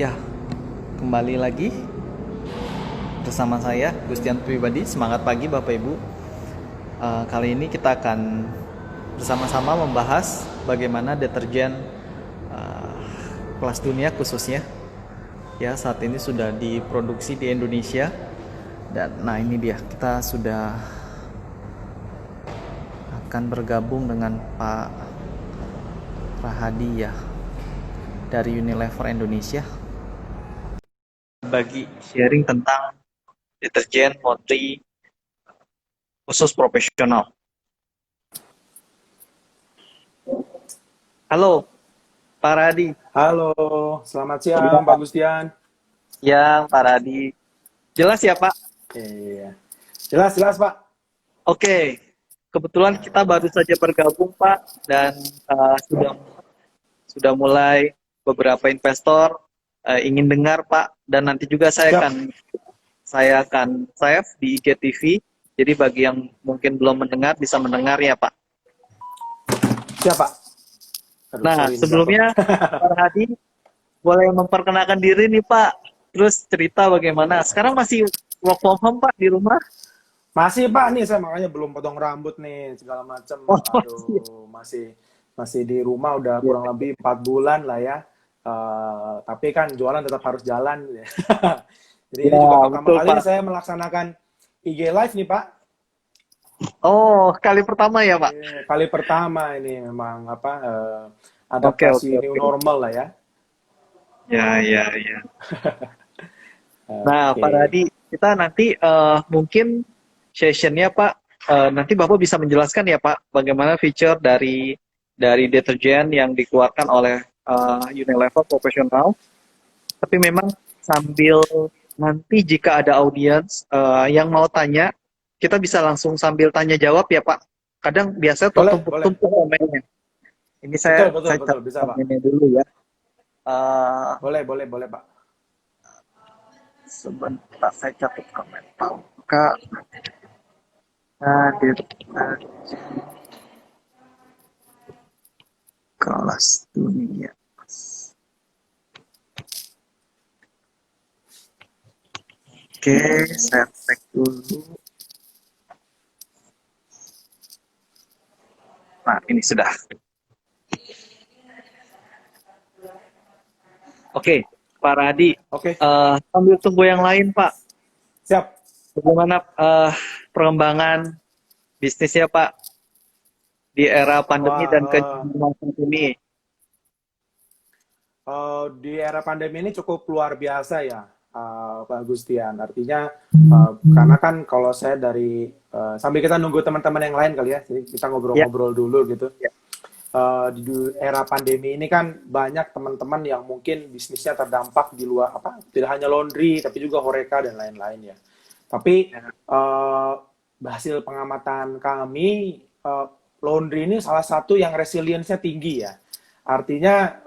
Ya, kembali lagi bersama saya, Gustian Pribadi. Semangat pagi Bapak Ibu. Kali ini kita akan bersama-sama membahas bagaimana deterjen uh, kelas dunia khususnya. Ya, saat ini sudah diproduksi di Indonesia. Dan nah ini dia, kita sudah akan bergabung dengan Pak Rahadi ya, dari Unilever Indonesia, bagi sharing tentang deterjen laundry khusus profesional. Halo, Pak Radi. Halo, selamat siang Pak Ya, Gustian. yang Pak Radi. Jelas ya, Pak? Iya, jelas jelas Pak. Oke. Kebetulan kita baru saja bergabung, Pak, dan sudah mulai beberapa investor ingin dengar, Pak, dan nanti juga Siap, saya akan save di IGTV. Jadi bagi yang mungkin belum mendengar bisa mendengar ya, Pak. siap Pak. Aduh, Nah, sorry ini jatuh. sebelumnya Pak Hadi boleh memperkenalkan diri nih, Pak. Terus cerita bagaimana. Sekarang masih work from home, Pak, di rumah? Masih Pak nih saya makanya belum potong rambut nih segala macam. Oh, masih. Aduh, masih masih di rumah udah Iya. kurang lebih 4 bulan lah ya. Tapi kan jualan tetap harus jalan. Jadi ini Ya, juga pertama betul, kali Pak. saya melaksanakan IG Live nih Pak. Oh, kali pertama ya, Pak? Kali pertama ini memang apa Oke, adaptasi oke, new oke. normal lah ya. Ya, ya, ya. Nah, Pak Oke. Radi, kita nanti mungkin sessionnya, Pak, nanti Bapak bisa menjelaskan ya, Pak, bagaimana feature dari deterjen yang dikeluarkan oleh Unilever Professional. Tapi memang sambil nanti jika ada audiens yang mau tanya, kita bisa langsung sambil tanya jawab ya, Pak. Kadang biasanya Boleh, boleh. tertumpuk-tumpuk komennya. Ini Betul, saya betul, saya betul. catat Bisa, Pak. komennya dulu ya. Eh, Boleh, boleh, boleh, Pak. Sebentar saya catat komen. Pak hadir kelas dunia. Oke, saya tag dulu. Nah, ini sudah. Oke, Pak Radi. Oke, Sambil tunggu yang lain, Pak. siap. Bagaimana perkembangan bisnisnya, Pak, di era pandemi Wah, dan kejenuhan saat ini? di era pandemi ini cukup luar biasa ya, Pak Gustian. Artinya, karena kan kalau saya dari, sambil kita nunggu teman-teman yang lain kali ya, jadi kita Ya, ngobrol-ngobrol dulu gitu. ya, Di era pandemi ini kan banyak teman-teman yang mungkin bisnisnya terdampak di luar apa tidak hanya laundry tapi juga horeca dan lain-lain ya. Tapi ya. hasil pengamatan kami laundry ini salah satu yang resilience-nya tinggi ya. Artinya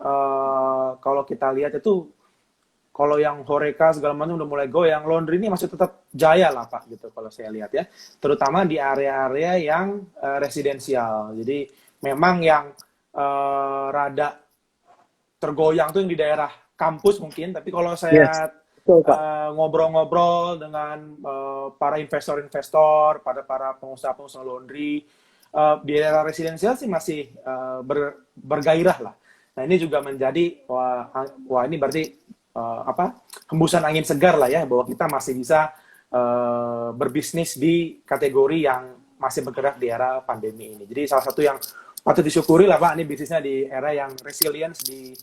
kalau kita lihat itu kalau yang horeca segala macam udah mulai goyang, laundry ini masih tetap jaya lah Pak gitu kalau saya lihat ya. Terutama di area-area yang residensial. Jadi memang yang rada tergoyang tuh yang di daerah kampus mungkin, tapi kalau Yes, saya betul, Pak. ngobrol-ngobrol dengan para investor-investor, pada para pengusaha-pengusaha laundry, di daerah residensial sih masih bergairah lah. Nah ini juga menjadi wah ini berarti apa hembusan angin segar lah ya bahwa kita masih bisa berbisnis di kategori yang masih bergerak di era pandemi ini. Jadi salah satu yang patut disyukuri lah Pak, ini bisnisnya di era yang resilience di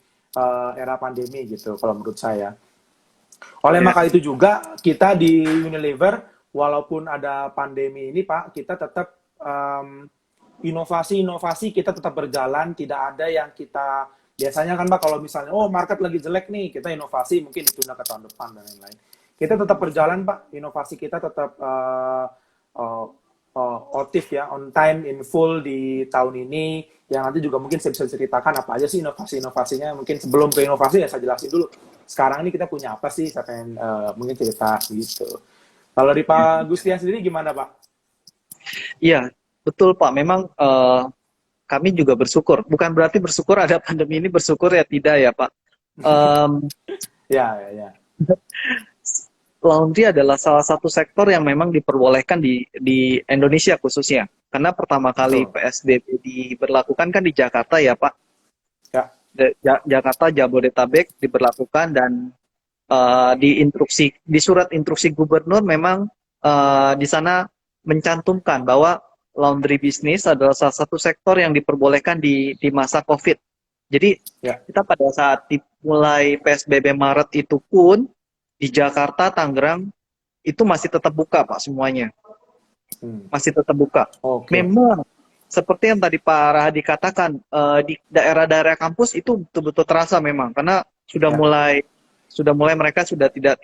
era pandemi gitu kalau menurut saya. Oleh Ya, maka itu juga kita di Unilever walaupun ada pandemi ini Pak, kita tetap inovasi-inovasi kita tetap berjalan, tidak ada yang kita biasanya kan Pak kalau misalnya oh market lagi jelek nih, kita inovasi mungkin ditunda ke tahun depan dan lain-lain. Kita tetap berjalan Pak, inovasi kita tetap uh, otif ya, on time, in full di tahun ini. Yang nanti juga mungkin saya bisa ceritakan apa aja sih inovasi-inovasinya. Mungkin sebelum ke inovasi ya saya jelasin dulu. Sekarang ini kita punya apa sih? Saya pengen mungkin cerita gitu. Kalau di ya. Pak Gustian sendiri gimana Pak? Iya, betul, Pak. Memang kami juga bersyukur. Bukan berarti bersyukur ada pandemi ini bersyukur ya tidak ya, Pak. Em, Ya, ya, ya. Laundry adalah salah satu sektor yang memang diperbolehkan di Indonesia khususnya. Karena pertama kali Betul. PSBB diberlakukan kan di Jakarta ya Pak. Ya, Jakarta Jabodetabek diberlakukan dan di surat instruksi gubernur memang di sana mencantumkan bahwa laundry business adalah salah satu sektor yang diperbolehkan di masa COVID. Jadi ya. kita pada saat dimulai PSBB Maret itu pun di Jakarta, Tangerang itu masih tetap buka Pak semuanya, Hmm. masih tetap buka. Oke. Memang seperti yang tadi Pak Rahadi katakan di daerah-daerah kampus itu betul-betul terasa memang karena Ya, sudah mulai mereka sudah tidak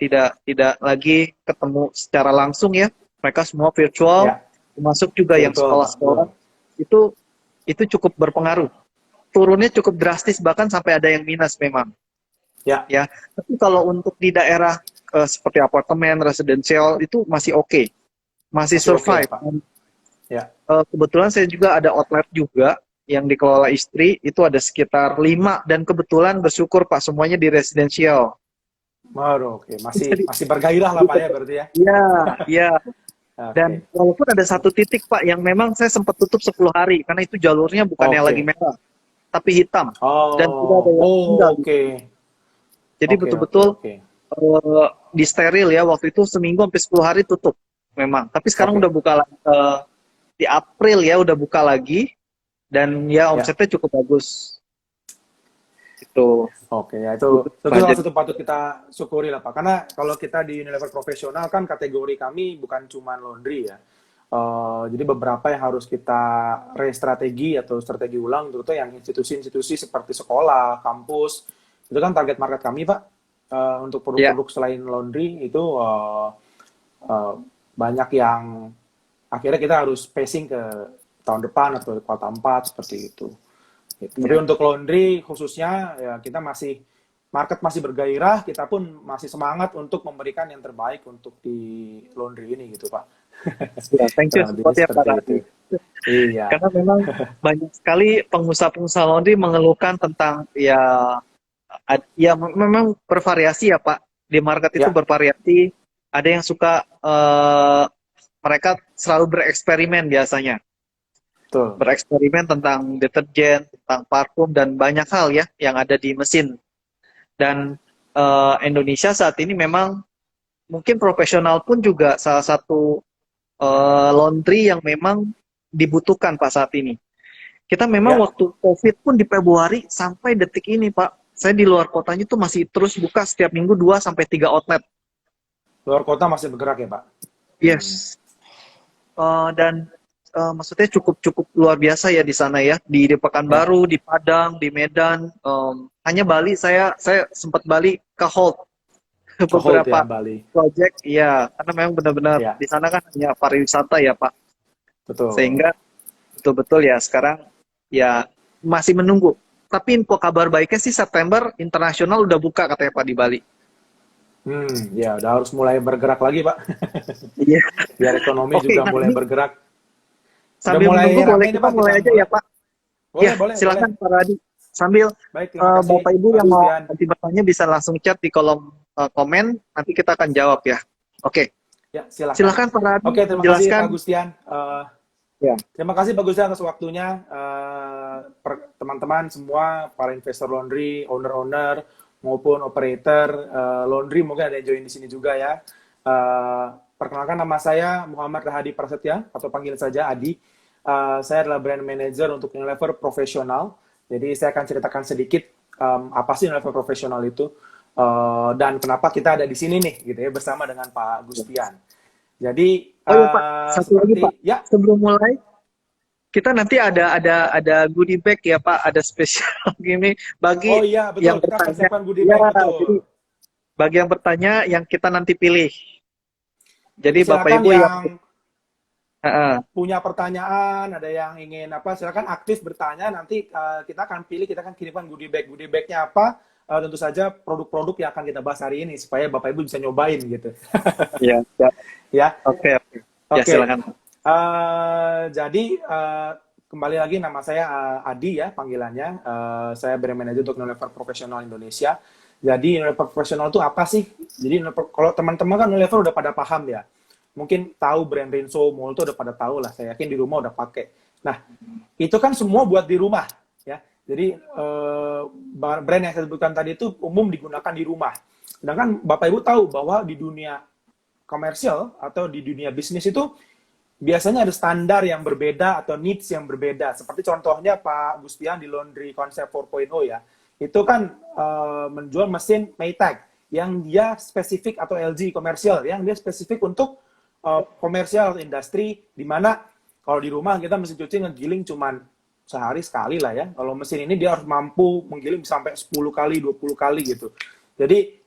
lagi ketemu secara langsung ya. Mereka semua virtual, ya. termasuk juga yang Virtual, Pak. Betul. sekolah-sekolah itu cukup berpengaruh. Turunnya cukup drastis bahkan sampai ada yang minus memang. Ya, Ya, tapi kalau untuk di daerah seperti apartemen, residensial itu masih oke, masih masih oke ya, survive. Pak. Ya. Kebetulan saya juga ada outlet juga yang dikelola istri, itu ada sekitar 5 dan kebetulan bersyukur Pak semuanya di residensial. Baru, oke. Masih Jadi, masih bergairah lah, Pak ya, berarti ya. ya, ya. Dan Oke. walaupun ada satu titik Pak yang memang saya sempat tutup 10 hari karena itu jalurnya bukan yang lagi Oke. merah, tapi hitam dan sudah Oh, ada yang oh, tinggal. oke. Jadi Oke, oke, betul-betul oke. di steril ya waktu itu seminggu sampai 10 hari tutup memang. Tapi sekarang Oke. udah buka di April ya udah buka lagi dan ya Ya. omsetnya cukup bagus. Itu. Oke, ya itu Pak, salah jadi satu patut kita syukuri lah Pak. Karena kalau kita di Unilever profesional kan kategori kami bukan cuma laundry ya. Jadi beberapa yang harus kita restrategi atau strategi ulang, terutama yang institusi-institusi seperti sekolah, kampus, itu kan target market kami Pak. Untuk ya, produk-produk selain laundry itu eh, banyak yang akhirnya kita harus pacing ke tahun depan atau kuartal 4 seperti itu. Gitu. Tapi ya. untuk laundry khususnya ya kita masih market masih bergairah, kita pun masih semangat untuk memberikan yang terbaik untuk di laundry ini gitu Pak. Ya, thank you Kurang lebihnya support ya Pak seperti itu. Radi. Iya, Karena memang banyak sekali pengusaha-pengusaha laundry mengeluhkan tentang ya memang bervariasi ya Pak. Di market itu ya, bervariasi. Ada yang suka mereka selalu bereksperimen biasanya. betul. Bereksperimen tentang deterjen, tentang parfum dan banyak hal ya yang ada di mesin. Dan Indonesia saat ini memang mungkin profesional pun juga salah satu laundry yang memang dibutuhkan Pak saat ini. Kita memang Ya, waktu COVID pun di Februari sampai detik ini Pak, saya di luar kotanya tuh masih terus buka setiap minggu 2 sampai 3 outlet. luar kota masih bergerak ya Pak. Yes. Dan maksudnya cukup cukup luar biasa ya di sana ya di Ya, Pekanbaru, di Padang, di Medan. Hanya Bali saya sempat Bali ke hold hold ya beberapa Bali. project, ya karena memang benar-benar Ya, di sana kan hanya pariwisata ya Pak, betul. sehingga betul-betul ya sekarang ya masih menunggu. Tapi info kabar baiknya sih September internasional udah buka katanya Pak di Bali. Ya udah harus mulai bergerak lagi Pak. Iya. Biar ekonomi Oke, juga nah mulai ini bergerak. Udah sambil mulai menunggu boleh rame nih kita Pak mulai kita aja mulai. ya Pak. Boleh, Ya, boleh, boleh. silakan Pak Radi. Sambil Baik, terima kasih Bapak Ibu Pak yang mau Gustian. nanti bertanya bisa langsung chat di kolom komen, nanti kita akan jawab ya. Oke, Ya, silakan. silakan Pak Radi Oke, terima kasih menjelaskan. Pak Gustian. Ya, Terima kasih Pak Gustian atas waktunya. Teman-teman semua, para investor laundry, owner-owner, maupun operator laundry, mungkin ada yang join di sini juga ya. Perkenalkan nama saya Muhammad Rahadi Prasetya, atau panggil saja Adi. Saya adalah brand manager untuk Unilever Profesional. Jadi saya akan ceritakan sedikit apa sih Unilever Profesional itu dan kenapa kita ada di sini nih, gitu ya, bersama dengan Pak Gustian. Jadi oh iya Pak, satu lagi seperti Pak, ya, sebelum mulai kita nanti ada goodie bag ya Pak, ada spesial gini oh bagi iya betul, yang kita akan bertanya. siapkan goodie Ya, bag jadi betul. bagi yang bertanya yang kita nanti pilih. Jadi Jadi Bapak silakan Ibu yang yang uh, punya pertanyaan, ada yang ingin apa, silakan aktif bertanya. Nanti kita akan pilih, kita akan kirimkan goodie bag. Goodie bagnya apa? Tentu saja produk-produk yang akan kita bahas hari ini supaya Bapak Ibu bisa nyobain gitu. ya, ya. Ya, Oke, oke. Ya, oke. silakan. Jadi kembali lagi nama saya Adi ya panggilannya. Saya brand manager untuk Unilever Profesional Indonesia. Jadi Unilever profesional itu apa sih? Jadi kalau teman-teman kan Unilever udah pada paham ya. Mungkin tahu brand Rinso, Molto udah pada tahu lah. Saya yakin di rumah udah pakai. Nah, itu kan semua buat di rumah ya. Jadi brand yang saya sebutkan tadi itu umum digunakan di rumah. Sedangkan Bapak Ibu tahu bahwa di dunia komersial atau di dunia bisnis itu biasanya ada standar yang berbeda atau needs yang berbeda. Seperti contohnya Pak Gustian di Laundry Concept 4.0 ya. Itu kan menjual mesin Maytag yang dia spesifik, atau LG komersial yang dia spesifik untuk komersial industri, di mana kalau di rumah kita mesin cuci ngegiling cuman sehari sekali lah ya. Kalau mesin ini dia harus mampu menggiling sampai 10 kali, 20 kali gitu. Jadi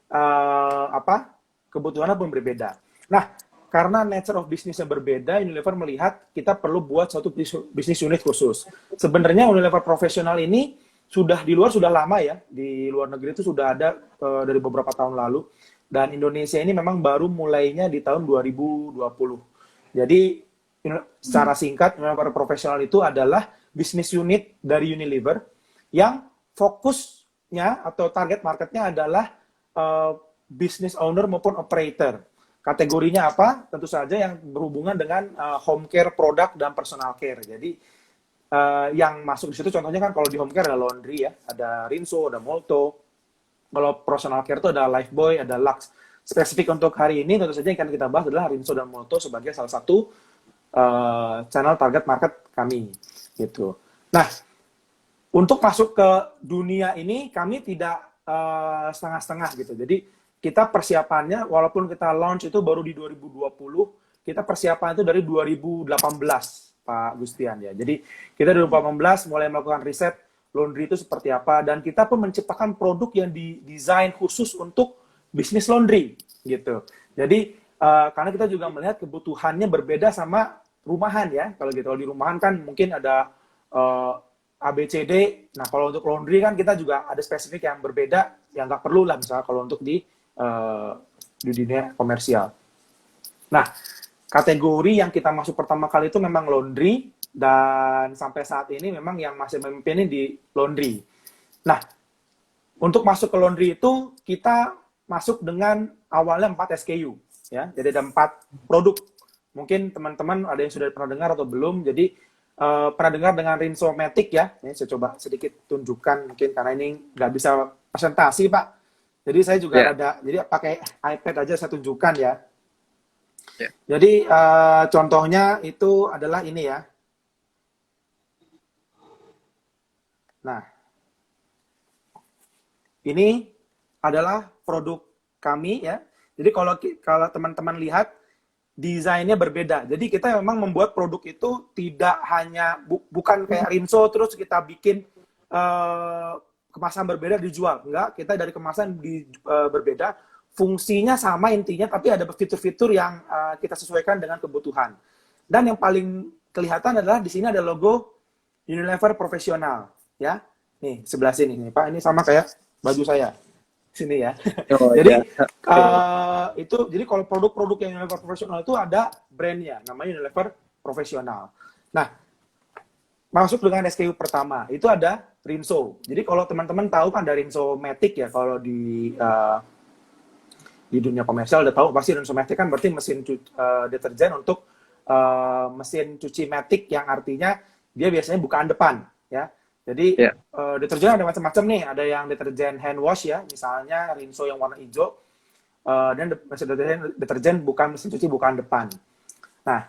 kebutuhannya pun berbeda. Nah, karena nature of business-nya berbeda, Unilever melihat kita perlu buat satu bisnis unit khusus. Sebenarnya Unilever profesional ini sudah di luar sudah lama ya, di luar negeri itu sudah ada dari beberapa tahun lalu, dan Indonesia ini memang baru mulainya di tahun 2020. Jadi secara singkat, Unilever profesional itu adalah bisnis unit dari Unilever yang fokusnya atau target marketnya adalah business owner maupun operator. Kategorinya apa? Tentu saja yang berhubungan dengan home care product dan personal care. Jadi yang masuk di situ contohnya kan kalau di home care ada laundry ya, ada Rinso, ada Molto. Kalau personal care itu ada Lifebuoy, ada Lux. Spesifik untuk hari ini tentu saja yang akan kita bahas adalah Rinso dan Molto sebagai salah satu channel target market kami gitu. Nah, untuk masuk ke dunia ini kami tidak setengah-setengah gitu. Jadi kita persiapannya, walaupun kita launch itu baru di 2020, kita persiapan itu dari 2018, Pak Gustian ya. Jadi kita dari 2018 mulai melakukan riset laundry itu seperti apa, dan kita pun menciptakan produk yang didesain khusus untuk bisnis laundry gitu. Jadi karena kita juga melihat kebutuhannya berbeda sama rumahan ya. Kalau gitu, kalau di rumahan kan mungkin ada ABCD. Nah, kalau untuk laundry kan kita juga ada spesifik yang berbeda, yang nggak perlu lah misalnya kalau untuk di dunia komersial. Nah, kategori yang kita masuk pertama kali itu memang laundry, dan sampai saat ini memang yang masih memimpin di laundry. Nah, untuk masuk ke laundry itu kita masuk dengan awalnya 4 SKU ya. Jadi ada 4 produk. Mungkin teman-teman ada yang sudah pernah dengar atau belum. Jadi pernah dengar dengan Rinso Matic ya. Ini saya coba sedikit tunjukkan mungkin karena ini nggak bisa presentasi Pak. Jadi saya juga ada, jadi pakai iPad aja saya tunjukkan ya. Jadi contohnya itu adalah ini ya. Nah, ini adalah produk kami ya. Jadi kalau teman-teman lihat desainnya berbeda. Jadi kita memang membuat produk itu tidak hanya bukan kayak Rinso terus kita bikin kemasan berbeda dijual. Enggak, kita dari kemasan berbeda, fungsinya sama intinya, tapi ada fitur-fitur yang kita sesuaikan dengan kebutuhan. Dan yang paling kelihatan adalah di sini ada logo Unilever Profesional, ya. Nih, sebelah sini nih, Pak. Ini sama kayak baju saya. Sini ya. Jadi jadi kalau produk-produk yang Unilever Profesional itu ada brandnya, namanya Unilever Profesional. Nah, masuk dengan SKU pertama, itu ada Rinso. Jadi kalau teman-teman tahu kan dari Rinso Matic ya, kalau di dunia komersial udah tahu pasti Rinso Matic kan berarti mesin deterjen untuk mesin cuci Matic, yang artinya dia biasanya bukaan depan ya. Jadi deterjen ada macam-macam nih, ada yang deterjen hand wash ya, misalnya Rinso yang warna hijau, dan mesin deterjen bukan mesin cuci bukaan depan. Nah,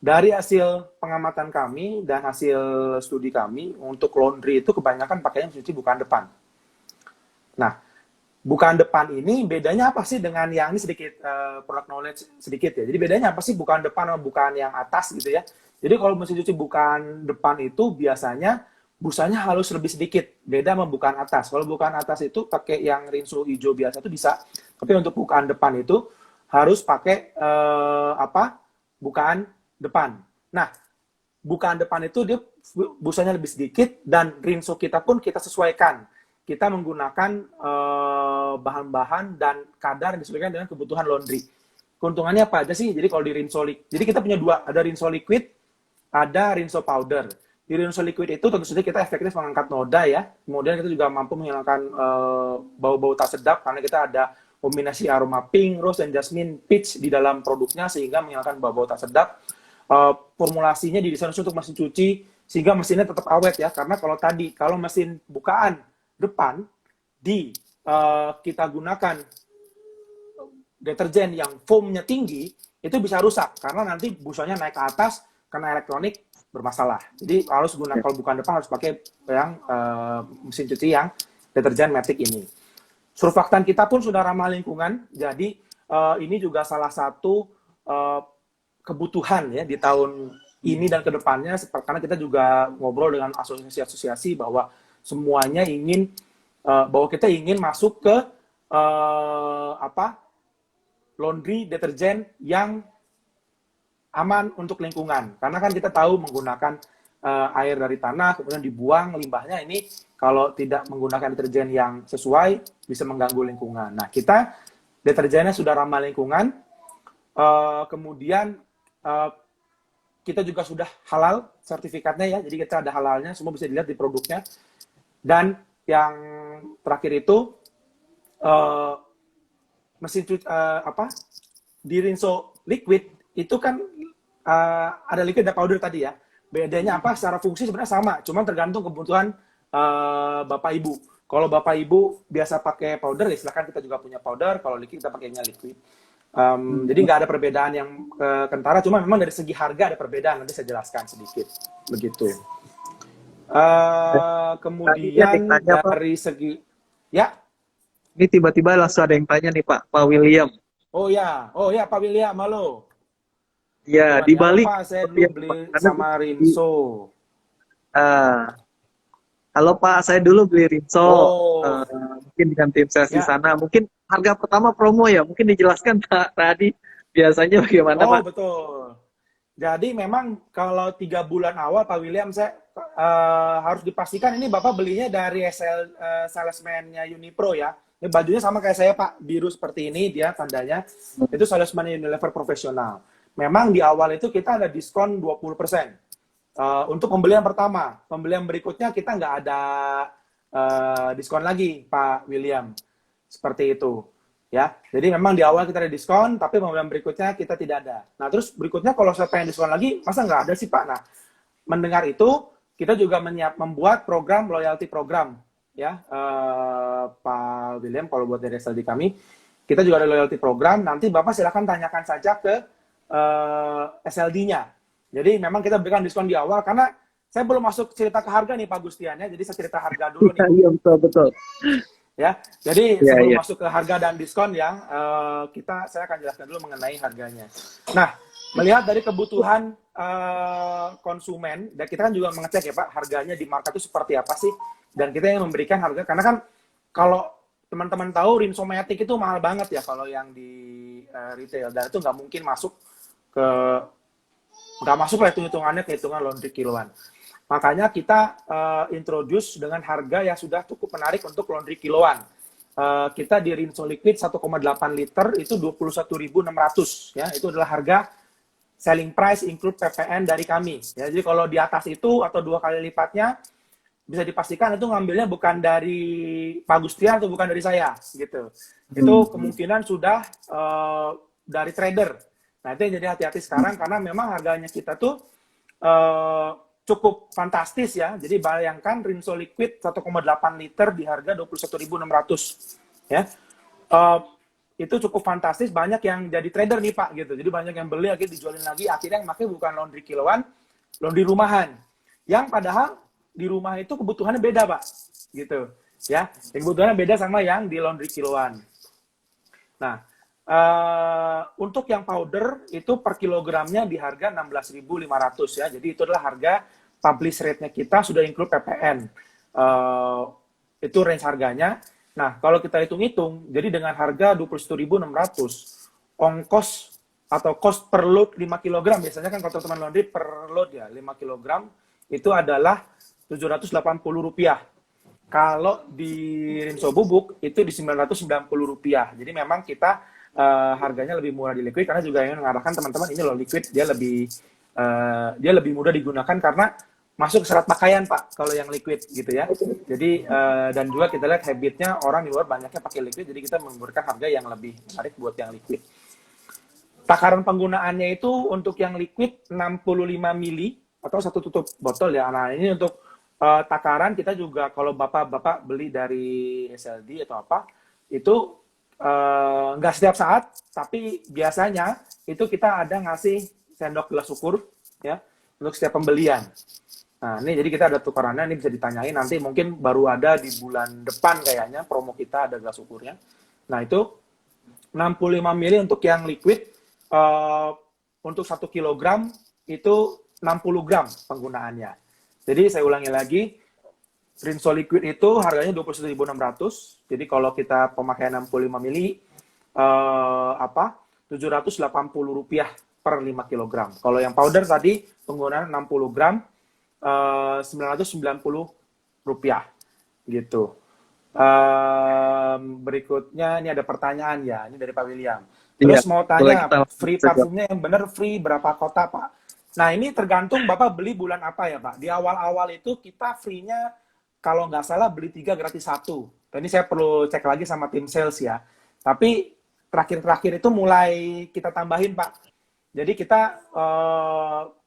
dari hasil pengamatan kami dan hasil studi kami, untuk laundry itu kebanyakan pakainya mesin cuci bukaan depan. Nah, bukaan depan ini bedanya apa sih dengan yang ini, sedikit product knowledge sedikit ya. Jadi bedanya apa sih bukaan depan sama bukaan yang atas gitu ya. Jadi kalau mesin cuci bukaan depan itu biasanya busanya halus lebih sedikit, beda sama bukaan atas. Kalau bukaan atas itu pakai yang Rinso hijau biasa itu bisa, tapi untuk bukaan depan itu harus pakai bukaan depan. Nah, bukaan depan itu dia busanya lebih sedikit, dan Rinso kita pun kita sesuaikan. Kita menggunakan bahan-bahan dan kadar yang disesuaikan dengan kebutuhan laundry. Keuntungannya apa aja sih? Jadi kalau di Rinso, jadi kita punya dua, ada Rinso liquid, ada Rinso powder. di rinso liquid itu tentu saja kita efektif mengangkat noda ya. Kemudian kita juga mampu menghilangkan bau-bau tak sedap karena kita ada kombinasi aroma pink, rose, dan jasmine peach di dalam produknya sehingga menghilangkan bau-bau tak sedap. Formulasinya didesain untuk mesin cuci sehingga mesinnya tetap awet ya. Karena kalau mesin bukaan depan kita gunakan deterjen yang foamnya tinggi, itu bisa rusak karena nanti busanya naik ke atas karena elektronik bermasalah. Jadi harus gunakan kalau bukan depan harus pakai yang mesin cuci yang deterjen Matic ini. Surfaktan kita pun sudah ramah lingkungan, jadi ini juga salah satu kebutuhan ya di tahun ini dan kedepannya, karena kita juga ngobrol dengan asosiasi-asosiasi bahwa semuanya ingin bahwa kita ingin masuk ke laundry deterjen yang aman untuk lingkungan. Karena kan kita tahu menggunakan air dari tanah, kemudian dibuang limbahnya ini, kalau tidak menggunakan deterjen yang sesuai, bisa mengganggu lingkungan. Nah, kita deterjennya sudah ramah lingkungan, kemudian kita juga sudah halal sertifikatnya ya, jadi kita ada halalnya, semua bisa dilihat di produknya. Dan yang terakhir itu, mesin cuci di rinso liquid itu kan ada liquid ada powder tadi ya. Bedanya apa? Secara fungsi sebenarnya sama, cuma tergantung kebutuhan Bapak Ibu. Kalau Bapak Ibu biasa pakai powder, ya silakan, kita juga punya powder. Kalau liquid kita pakainya liquid. Jadi nggak ada perbedaan yang kentara, cuma memang dari segi harga ada perbedaan. Nanti saya jelaskan sedikit. Begitu. Kemudian dari segi ya. Ini tiba-tiba langsung ada yang tanya nih Pak William. Oh ya Pak William, halo. Ya, di Bali. Pak, saya dulu beli sama Rinso. Halo Pak, saya dulu beli Rinso. Mungkin dengan tim sales di sana. Mungkin harga pertama promo ya, mungkin dijelaskan Pak tadi. Biasanya bagaimana Pak? Betul. Jadi memang kalau 3 bulan awal Pak William, saya harus dipastikan ini Bapak belinya dari salesman-nya Unipro ya. Ini bajunya sama kayak saya Pak, biru seperti ini dia tandanya. Itu salesman Unilever profesional. Memang di awal itu kita ada diskon 20%. Untuk pembelian pertama. Pembelian berikutnya kita nggak ada diskon lagi Pak William. Seperti itu. Ya, jadi memang di awal kita ada diskon, tapi pembelian berikutnya kita tidak ada. Nah, terus berikutnya kalau saya pengen diskon lagi, masa nggak ada sih Pak? Nah, mendengar itu, kita juga membuat program loyalty program. Ya, Pak William, kalau buat dari SLD kami, kita juga ada loyalty program. Nanti Bapak silakan tanyakan saja ke SLD-nya. Jadi memang kita berikan diskon di awal, karena saya belum masuk cerita ke harga nih Pak Gustian ya. Jadi saya cerita harga dulu nih. Iya, betul. Ya, jadi sebelum masuk ke harga dan diskon yang saya akan jelaskan dulu mengenai harganya. Nah, melihat dari kebutuhan konsumen, dan kita kan juga mengecek ya Pak, harganya di market itu seperti apa sih? Dan kita yang memberikan harga, karena kan kalau teman-teman tahu Rinso Matic itu mahal banget ya kalau yang di retail, dan itu nggak mungkin masuk nggak masuk lah hitungannya ke hitungan laundry kiloan. Makanya kita introduce dengan harga yang sudah cukup menarik untuk laundry kiloan. Kita di Rinso Liquid 1,8 liter itu 21.600 ya, itu adalah harga selling price include PPN dari kami. Ya, jadi kalau di atas itu atau 2 kali lipatnya, bisa dipastikan itu ngambilnya bukan dari Pak Gustian atau bukan dari saya, gitu. Itu kemungkinan sudah dari trader. Nah, itu yang jadi hati-hati sekarang, karena memang harganya kita tuh cukup fantastis ya. Jadi bayangkan Rinso Liquid 1,8 liter di harga 21.600 ya. Itu cukup fantastis, banyak yang jadi trader nih Pak gitu. Jadi banyak yang beli akhirnya dijualin lagi, akhirnya yang pakai bukan laundry kiloan, laundry rumahan. Yang padahal di rumah itu kebutuhannya beda Pak gitu ya. Yang kebutuhannya beda sama yang di laundry kiloan. Nah, untuk yang powder itu per kilogramnya di harga 16.500 ya. Jadi itu adalah harga publish rate-nya kita, sudah include PPN. Itu range harganya. Nah, kalau kita hitung-hitung, jadi dengan harga 21.600, ongkos atau cost per load 5 kg, biasanya kan kalau teman-teman laundry per load ya, 5 kg, itu adalah Rp780. Kalau di Rinso Bubuk, itu di Rp990. Jadi memang kita harganya lebih murah di liquid, karena juga ingin mengarahkan teman-teman ini loh liquid, dia lebih mudah digunakan karena masuk ke serat pakaian Pak kalau yang liquid gitu ya. Jadi dan juga kita lihat habitnya orang di luar banyaknya pakai liquid, jadi kita memberikan harga yang lebih menarik buat yang liquid. Takaran penggunaannya itu untuk yang liquid 65 mili atau satu tutup botol ya. Nah ini untuk takaran kita juga kalau bapak-bapak beli dari SLD atau apa itu nggak setiap saat, tapi biasanya itu kita ada ngasih sendok gelas ukur ya untuk setiap pembelian. Nah ini jadi kita ada tukarannya, ini bisa ditanyain nanti, mungkin baru ada di bulan depan kayaknya promo kita ada gelas ukurnya. Nah itu 65 mili untuk yang liquid, untuk 1 kilogram itu 60 gram penggunaannya. Jadi saya ulangi lagi, Rinso liquid itu harganya 21.600. Jadi kalau kita pemakaian 65 mili Rp780 per 5 kilogram. Kalau yang powder tadi penggunaan 60 gram Rp990 gitu. Berikutnya ini ada pertanyaan ya, ini dari Pak William. Terus Iya, mau boleh tanya, kita free parfumnya yang benar free berapa kota Pak? Nah ini tergantung Bapak beli bulan apa ya Pak. Di awal-awal itu kita free-nya kalau nggak salah beli 3 gratis 1. Ini saya perlu cek lagi sama tim sales ya. Tapi terakhir-terakhir itu mulai kita tambahin Pak. Jadi kita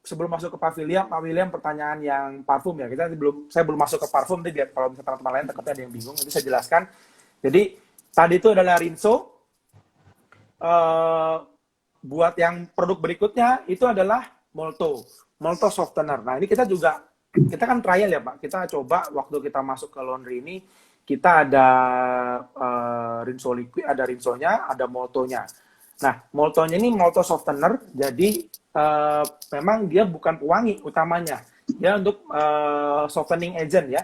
sebelum masuk ke Pak William pertanyaan yang parfum ya. Saya belum masuk ke parfum, nanti biar kalau misalnya teman-teman lain takutnya ada yang bingung, nanti saya jelaskan. Jadi tadi itu adalah Rinso. Buat yang produk berikutnya itu adalah Molto softener. Nah ini kita kan trial ya Pak. Kita coba waktu kita masuk ke laundry ini, kita ada Rinso liquid, ada Rinsonya, ada Moltonya. Nah, Moltonya ini Molto softener, jadi memang dia bukan pewangi utamanya. Dia untuk softening agent ya,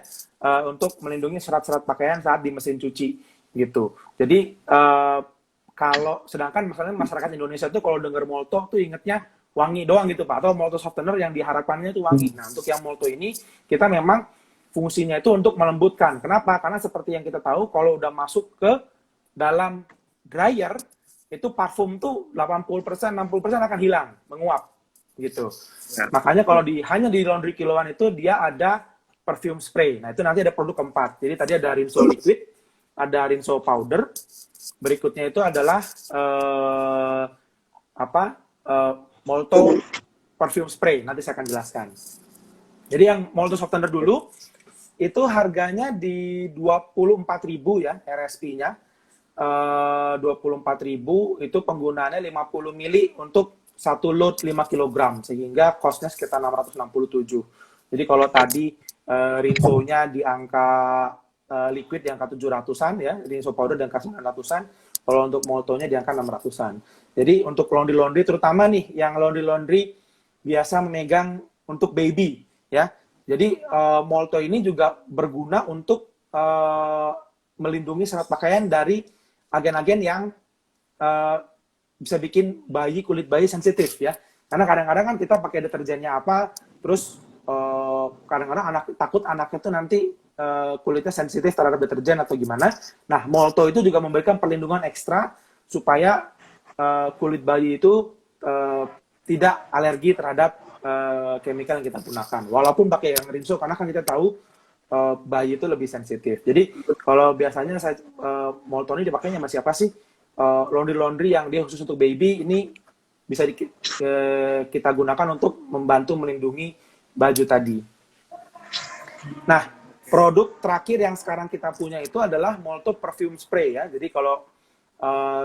untuk melindungi serat-serat pakaian saat di mesin cuci gitu. Jadi kalau sedangkan masyarakat Indonesia itu kalau dengar Molto tuh ingetnya wangi doang gitu Pak, atau Molto softener yang diharapkannya itu wangi. Nah, untuk yang Molto ini kita memang fungsinya itu untuk melembutkan. Kenapa? Karena seperti yang kita tahu kalau udah masuk ke dalam dryer itu parfum tuh 80%, 60% akan hilang, menguap gitu. Makanya kalau hanya di laundry kiloan itu dia ada perfume spray. Nah, itu nanti ada produk keempat. Jadi tadi ada Rinso liquid, ada Rinso powder. Berikutnya itu adalah Molto perfume spray. Nanti saya akan jelaskan. Jadi yang Molto softener dulu itu harganya di 24.000 ya RSP-nya. 24.000 itu penggunaannya 50 mili untuk satu load 5 kg sehingga cost-nya sekitar 667. Jadi kalau tadi Rinso-nya di angka liquid di angka 700-an ya, Rinso powder di angka 900-an, kalau untuk Molto-nya di angka 600-an. Jadi untuk laundry terutama nih yang laundry biasa memegang untuk baby ya. Jadi Molto ini juga berguna untuk melindungi serat pakaian dari agen-agen yang bisa bikin kulit bayi sensitif ya. Karena kadang-kadang kan kita pakai deterjennya apa, terus kadang-kadang takut anaknya tuh nanti kulitnya sensitif terhadap deterjen atau gimana. Nah, Molto itu juga memberikan perlindungan ekstra supaya kulit bayi itu tidak alergi terhadap chemical yang kita gunakan. Walaupun pakai yang Rinso, karena kan kita tahu bayi itu lebih sensitif. Jadi kalau biasanya Molto ini dipakainya sama siapa sih? Laundry yang dia khusus untuk baby ini bisa kita gunakan untuk membantu melindungi baju tadi. Nah, produk terakhir yang sekarang kita punya itu adalah Molto perfume spray ya. Jadi kalau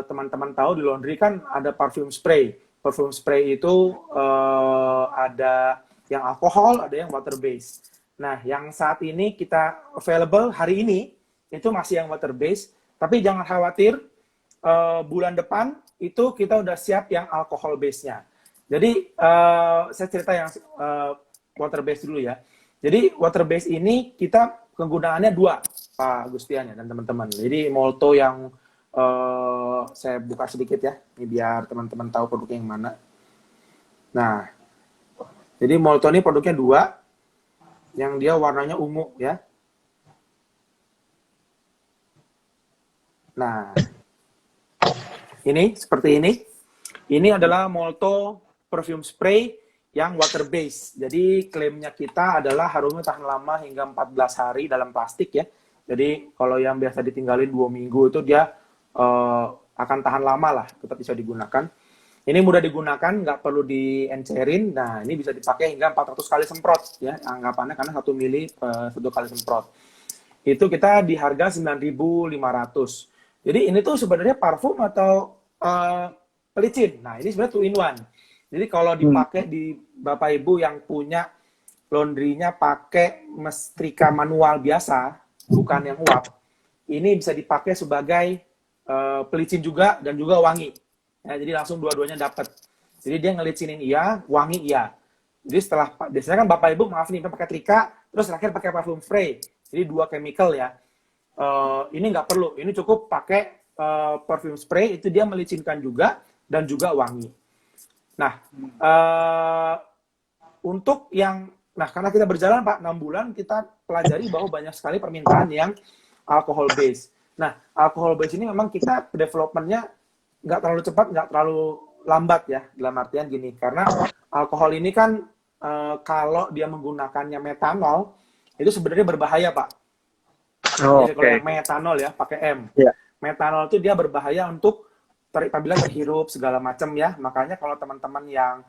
teman-teman tahu di laundry kan ada perfume spray. Perfume spray itu ada yang alkohol, ada yang water based. Nah, yang saat ini kita available hari ini itu masih yang water based, tapi jangan khawatir, bulan depan itu kita udah siap yang alkohol base-nya. Jadi saya cerita yang water based dulu ya. Jadi water based ini kita penggunaannya 2 Pak Gustian ya dan teman-teman. Jadi Molto yang saya buka sedikit ya, ini biar teman-teman tahu produknya yang mana. Nah, jadi Molto ini produknya 2. Yang dia warnanya ungu ya. Nah, ini seperti ini. Ini adalah Molto perfume spray yang water base. Jadi klaimnya kita adalah harumnya tahan lama hingga 14 hari dalam plastik ya. Jadi kalau yang biasa ditinggalin 2 minggu itu dia akan tahan lama lah, tetap bisa digunakan. Ini mudah digunakan, nggak perlu diencerin. Nah, ini bisa dipakai hingga 400 kali semprot ya, anggapannya karena 1 mili 1 kali semprot. Itu kita di harga 9.500. Jadi ini tuh sebenarnya parfum atau pelicin. Nah, ini sebenarnya 2 in 1. Jadi kalau dipakai di Bapak Ibu yang punya laundry-nya pakai setrika manual biasa, bukan yang uap, ini bisa dipakai sebagai pelicin juga dan juga wangi. Ya, jadi langsung dua-duanya dapat. Jadi dia ngelicinin iya, wangi iya. Jadi setelah, biasanya kan Bapak Ibu maaf nih pakai trika, terus terakhir pakai parfum spray. Jadi 2 chemical ya. Ini nggak perlu, ini cukup pakai perfume spray, itu dia melicinkan juga dan juga wangi. Nah, untuk yang, nah karena kita berjalan Pak 6 bulan, kita pelajari bahwa banyak sekali permintaan yang alcohol base. Nah, alcohol base ini memang kita developmentnya nggak terlalu cepat, nggak terlalu lambat ya, dalam artian gini, karena alkohol ini kan kalau dia menggunakannya metanol, itu sebenarnya berbahaya Pak. Jadi kalau yang metanol ya, pakai M. Yeah. Metanol itu dia berbahaya untuk apabila terhirup segala macam ya. Makanya kalau teman-teman yang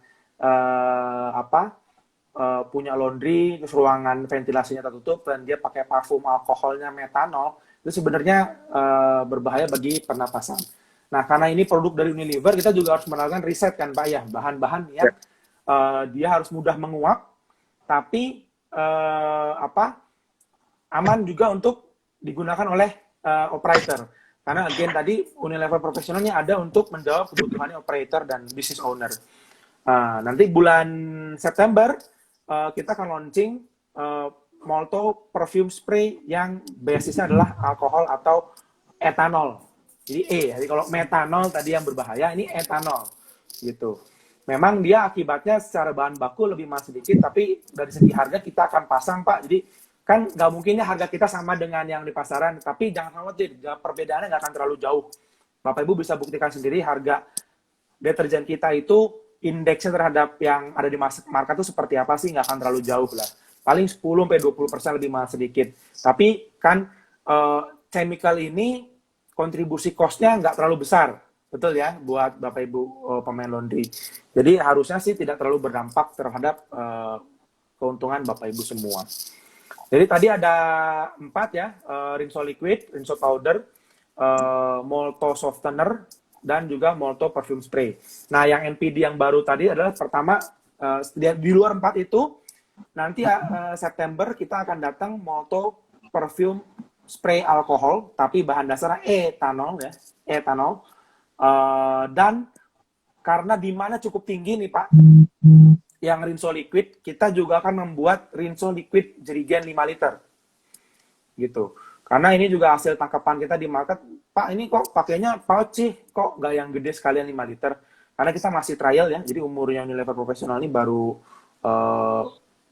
punya laundry, terus ruangan ventilasinya tertutup dan dia pakai parfum alkoholnya metanol, itu sebenarnya berbahaya bagi pernapasan. Nah, karena ini produk dari Unilever, kita juga harus melakukan riset kan Pak ya, bahan-bahan yang dia harus mudah menguap, tapi aman juga untuk digunakan oleh operator. Karena again tadi Unilever profesionalnya ada untuk menjawab kebutuhannya operator dan business owner. Nanti bulan September kita akan launching Molto perfume spray yang basisnya adalah alkohol atau etanol. Jadi jadi kalau metanol tadi yang berbahaya, ini etanol gitu. Memang dia akibatnya secara bahan baku lebih mahal sedikit, tapi dari segi harga kita akan pasang Pak. Jadi kan nggak mungkinnya harga kita sama dengan yang di pasaran, tapi jangan khawatir, perbedaannya nggak akan terlalu jauh. Bapak Ibu bisa buktikan sendiri harga deterjen kita itu indeksnya terhadap yang ada di market itu seperti apa sih, nggak akan terlalu jauh lah. Paling 10-20% lebih mahal sedikit. Tapi kan chemical ini kontribusi cost-nya nggak terlalu besar. Betul ya, buat Bapak Ibu pemain laundry. Jadi harusnya sih tidak terlalu berdampak terhadap keuntungan Bapak Ibu semua. Jadi tadi ada 4 ya, Rinso Liquid, Rinso Powder, Molto Softener, dan juga Molto Perfume Spray. Nah, yang NPD yang baru tadi adalah pertama, di luar 4 itu, nanti September kita akan datang Molto Perfume Spray alkohol, tapi bahan dasarnya etanol ya, etanol. Dan karena demandnya cukup tinggi nih Pak, yang Rinso Liquid, kita juga akan membuat Rinso Liquid jerigen 5 liter. Gitu. Karena ini juga hasil tangkapan kita di market, Pak ini kok pakainya pouch sih, kok nggak yang gede sekalian 5 liter. Karena kita masih trial ya, jadi umurnya Unilever Professional ini baru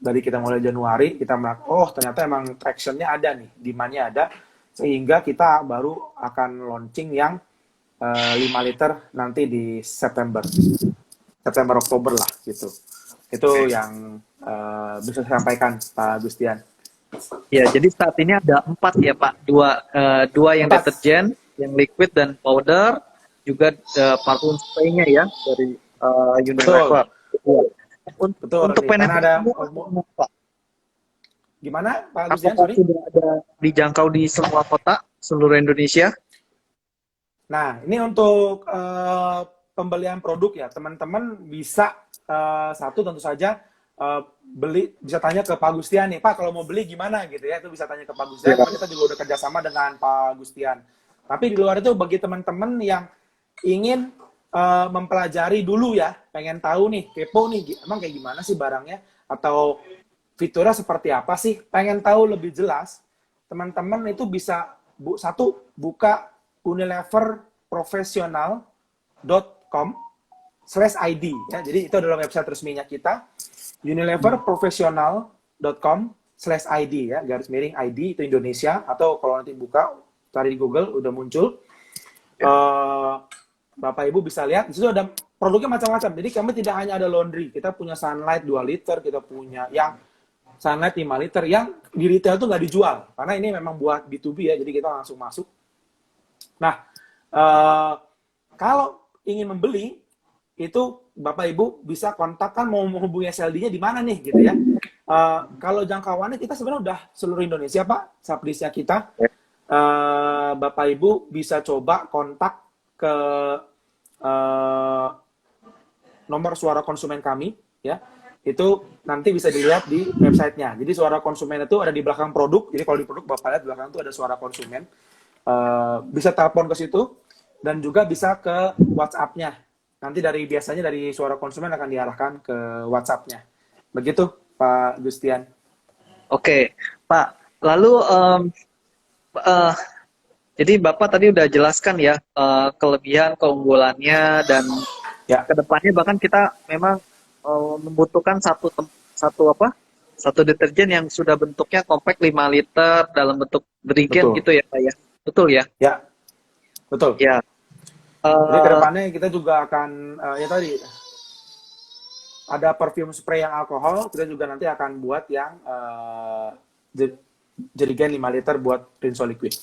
dari kita mulai Januari, kita melihat, oh ternyata emang traction-nya ada nih, demand-nya ada, sehingga kita baru akan launching yang 5 liter nanti di September-Oktober lah gitu. Itu yang bisa saya sampaikan Pak Gustian. Ya, jadi saat ini ada 4 ya Pak, dua yang deterjen, yang liquid dan powder, juga parfum spray-nya ya dari Unilever. Betul. Untuk penetrasi Pak. Gimana Pak Gustian? Apakah sudah ada dijangkau di semua kota seluruh Indonesia? Nah, ini untuk pembelian produk ya, teman-teman bisa satu tentu saja beli, bisa tanya ke Pak Gustian nih, Pak kalau mau beli gimana gitu ya, itu bisa tanya ke Pak Gustian, karena kita juga udah kerjasama dengan Pak Gustian. Tapi di luar itu bagi teman-teman yang ingin mempelajari dulu ya, pengen tahu nih, kepo nih, emang kayak gimana sih barangnya, atau fiturnya seperti apa sih, pengen tahu lebih jelas, teman-teman itu bisa buka unileverprofessional.com/id ya. Jadi itu adalah website resminya kita, unileverprofessional.com/id ya, garis miring ID itu Indonesia, atau kalau nanti buka cari di Google udah muncul. Bapak Ibu bisa lihat di situ ada produknya macam-macam. Jadi kami tidak hanya ada laundry, kita punya Sunlight 2 liter, kita punya yang Sunlight 5 liter, yang di retail tuh nggak dijual. Karena ini memang buat B2B ya, jadi kita langsung masuk. Nah, kalau ingin membeli, itu Bapak Ibu bisa kontak, kan mau menghubungi SLD-nya di mana nih gitu ya. Kalau jangkauannya kita sebenarnya udah seluruh Indonesia Pak, subdisnya kita. Bapak Ibu bisa coba kontak ke nomor suara konsumen kami ya. Itu nanti bisa dilihat di websitenya. Jadi suara konsumen itu ada di belakang produk. Jadi kalau di produk Bapak lihat belakang itu ada suara konsumen. Bisa telepon ke situ dan juga bisa ke WhatsApp-nya. Nanti biasanya dari suara konsumen akan diarahkan ke WhatsApp-nya. Begitu Pak Gustian. Oke, Pak. Lalu jadi Bapak tadi udah jelaskan ya kelebihan, keunggulannya, dan Ya, kedepannya bahkan kita memang membutuhkan satu deterjen yang sudah bentuknya compact 5 liter dalam bentuk derigen betul. gitu ya Pak ya. Betul ya? Ya, betul. Ya. Jadi Eh, kedepannya kita juga akan ya tadi ada perfume spray yang alkohol, kita juga nanti akan buat yang jerigen 5 liter buat Rinso liquid.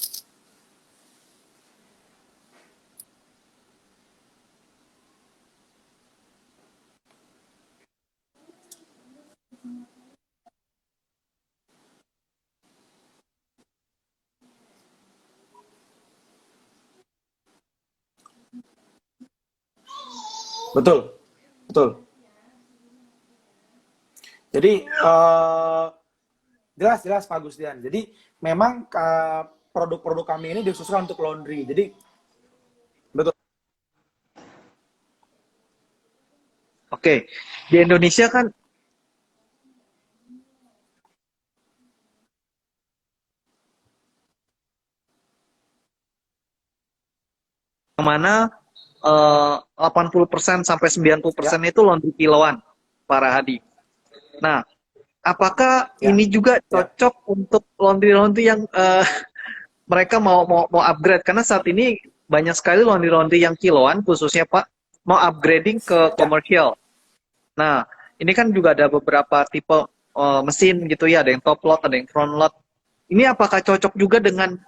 Betul, betul. Jadi jelas Pak Gustian. Jadi memang produk-produk kami ini dikhususkan untuk laundry. Jadi betul. Oke, di Indonesia kan yang mana 80% sampai 90% Ya, itu laundry kiloan, Pak Rahadi. Nah, apakah ya, ini juga ya, cocok untuk laundry-laundry yang mereka mau upgrade? Karena saat ini banyak sekali laundry-laundry yang kiloan, khususnya Pak, mau upgrading ke ya. komersial. Nah, ini kan juga ada beberapa tipe mesin gitu ya, ada yang top load, ada yang front load. Ini apakah cocok juga dengan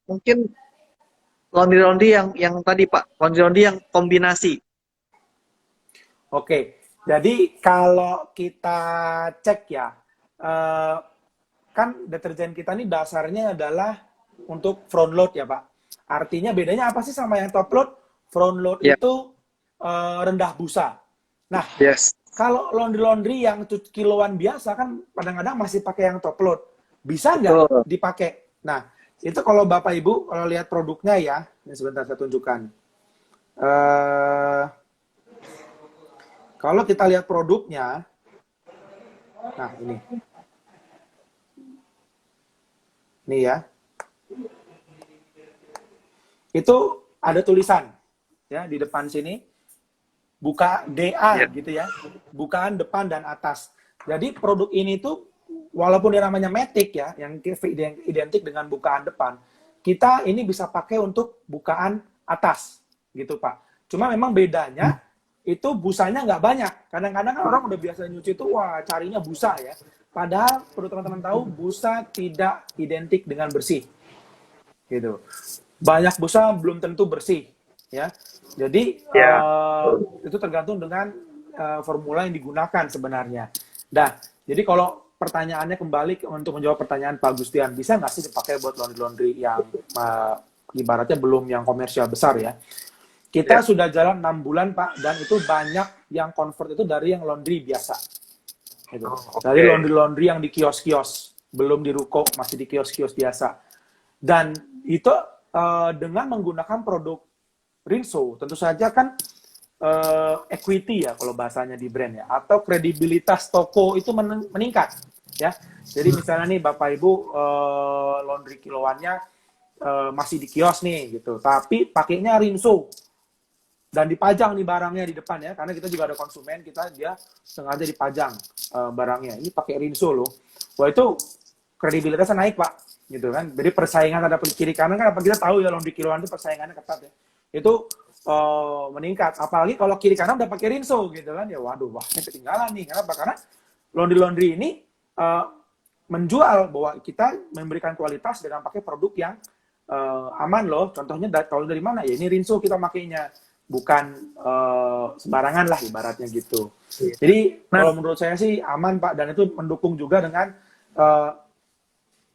mungkin laundry-laundry yang tadi Pak, laundry-laundry yang kombinasi? Oke. Jadi kalau kita cek ya, kan deterjen kita ini dasarnya adalah untuk front load ya Pak. Artinya bedanya apa sih sama yang top load? Front load Ya, itu rendah busa. Nah, yes. kalau laundry-laundry yang kiloan biasa kan kadang-kadang masih pakai yang top load. Bisa Betul. nggak dipakai? Nah, itu kalau Bapak Ibu kalau lihat produknya ya, ini sebentar saya tunjukkan. Eh, Kalau kita lihat produknya, nah ini ya, itu ada tulisan ya di depan sini, buka DA Ya. gitu ya, bukaan depan dan atas. Jadi produk ini tuh walaupun dia namanya Matic ya, yang identik dengan bukaan depan, kita ini bisa pakai untuk bukaan atas gitu Pak. Cuma memang bedanya itu busanya nggak banyak. Kadang-kadang kan orang udah biasa nyuci itu, wah carinya busa ya. Padahal perlu teman-teman tahu, busa tidak identik dengan bersih. Gitu. Banyak busa belum tentu bersih. Ya. Jadi Ya. itu tergantung dengan formula yang digunakan sebenarnya. Nah, jadi kalau pertanyaannya kembali untuk menjawab pertanyaan Pak Gustian, bisa nggak sih dipakai buat laundry-laundry yang ibaratnya belum yang komersial besar ya? Kita sudah jalan 6 bulan, Pak, dan itu banyak yang convert itu dari yang laundry biasa. Gitu. Dari laundry-laundry yang di kios-kios, belum di ruko, masih di kios-kios biasa. Dan itu dengan menggunakan produk Rinso, tentu saja kan equity ya kalau bahasanya di brand ya, atau kredibilitas toko itu meningkat. Ya, jadi misalnya nih Bapak Ibu laundry kiloannya masih di kios nih gitu, tapi pakainya Rinso dan dipajang nih barangnya di depan ya, karena kita juga ada konsumen kita dia sengaja dipajang barangnya ini pakai Rinso loh. Wah itu kredibilitasnya naik Pak, gitu kan. Jadi persaingan ada kiri kanan kan, apa kita tahu ya laundry kiloan itu persaingannya ketat ya. Itu meningkat. Apalagi kalau kiri kanan udah pakai Rinso gitu kan, ya waduh, wah ini ketinggalan nih. Kenapa? Karena laundry ini menjual bahwa kita memberikan kualitas dengan pakai produk yang aman loh. Contohnya kalau dari mana ya? Ini Rinso kita makainya, bukan sembarangan lah ibaratnya gitu. Jadi kalau menurut saya sih aman Pak, dan itu mendukung juga dengan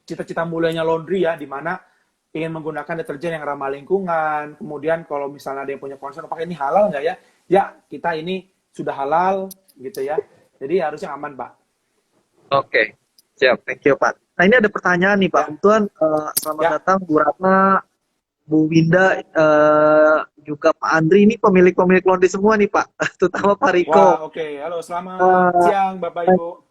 cita-cita mulianya laundry ya, di mana ingin menggunakan deterjen yang ramah lingkungan. Kemudian kalau misalnya ada yang punya concern, pakai ini halal nggak ya? Ya, kita ini sudah halal gitu ya. Jadi harusnya aman Pak. Oke, siap. Thank you, Pak. Nah, ini ada pertanyaan nih, Pak. Ya. Kebetulan selamat Ya. datang Bu Ratna, Bu Winda, juga Pak Andri. Ini pemilik-pemilik laundry semua nih, Pak. Terutama Pak Riko. Wah, oke. Halo, selamat siang Bapak Ibu.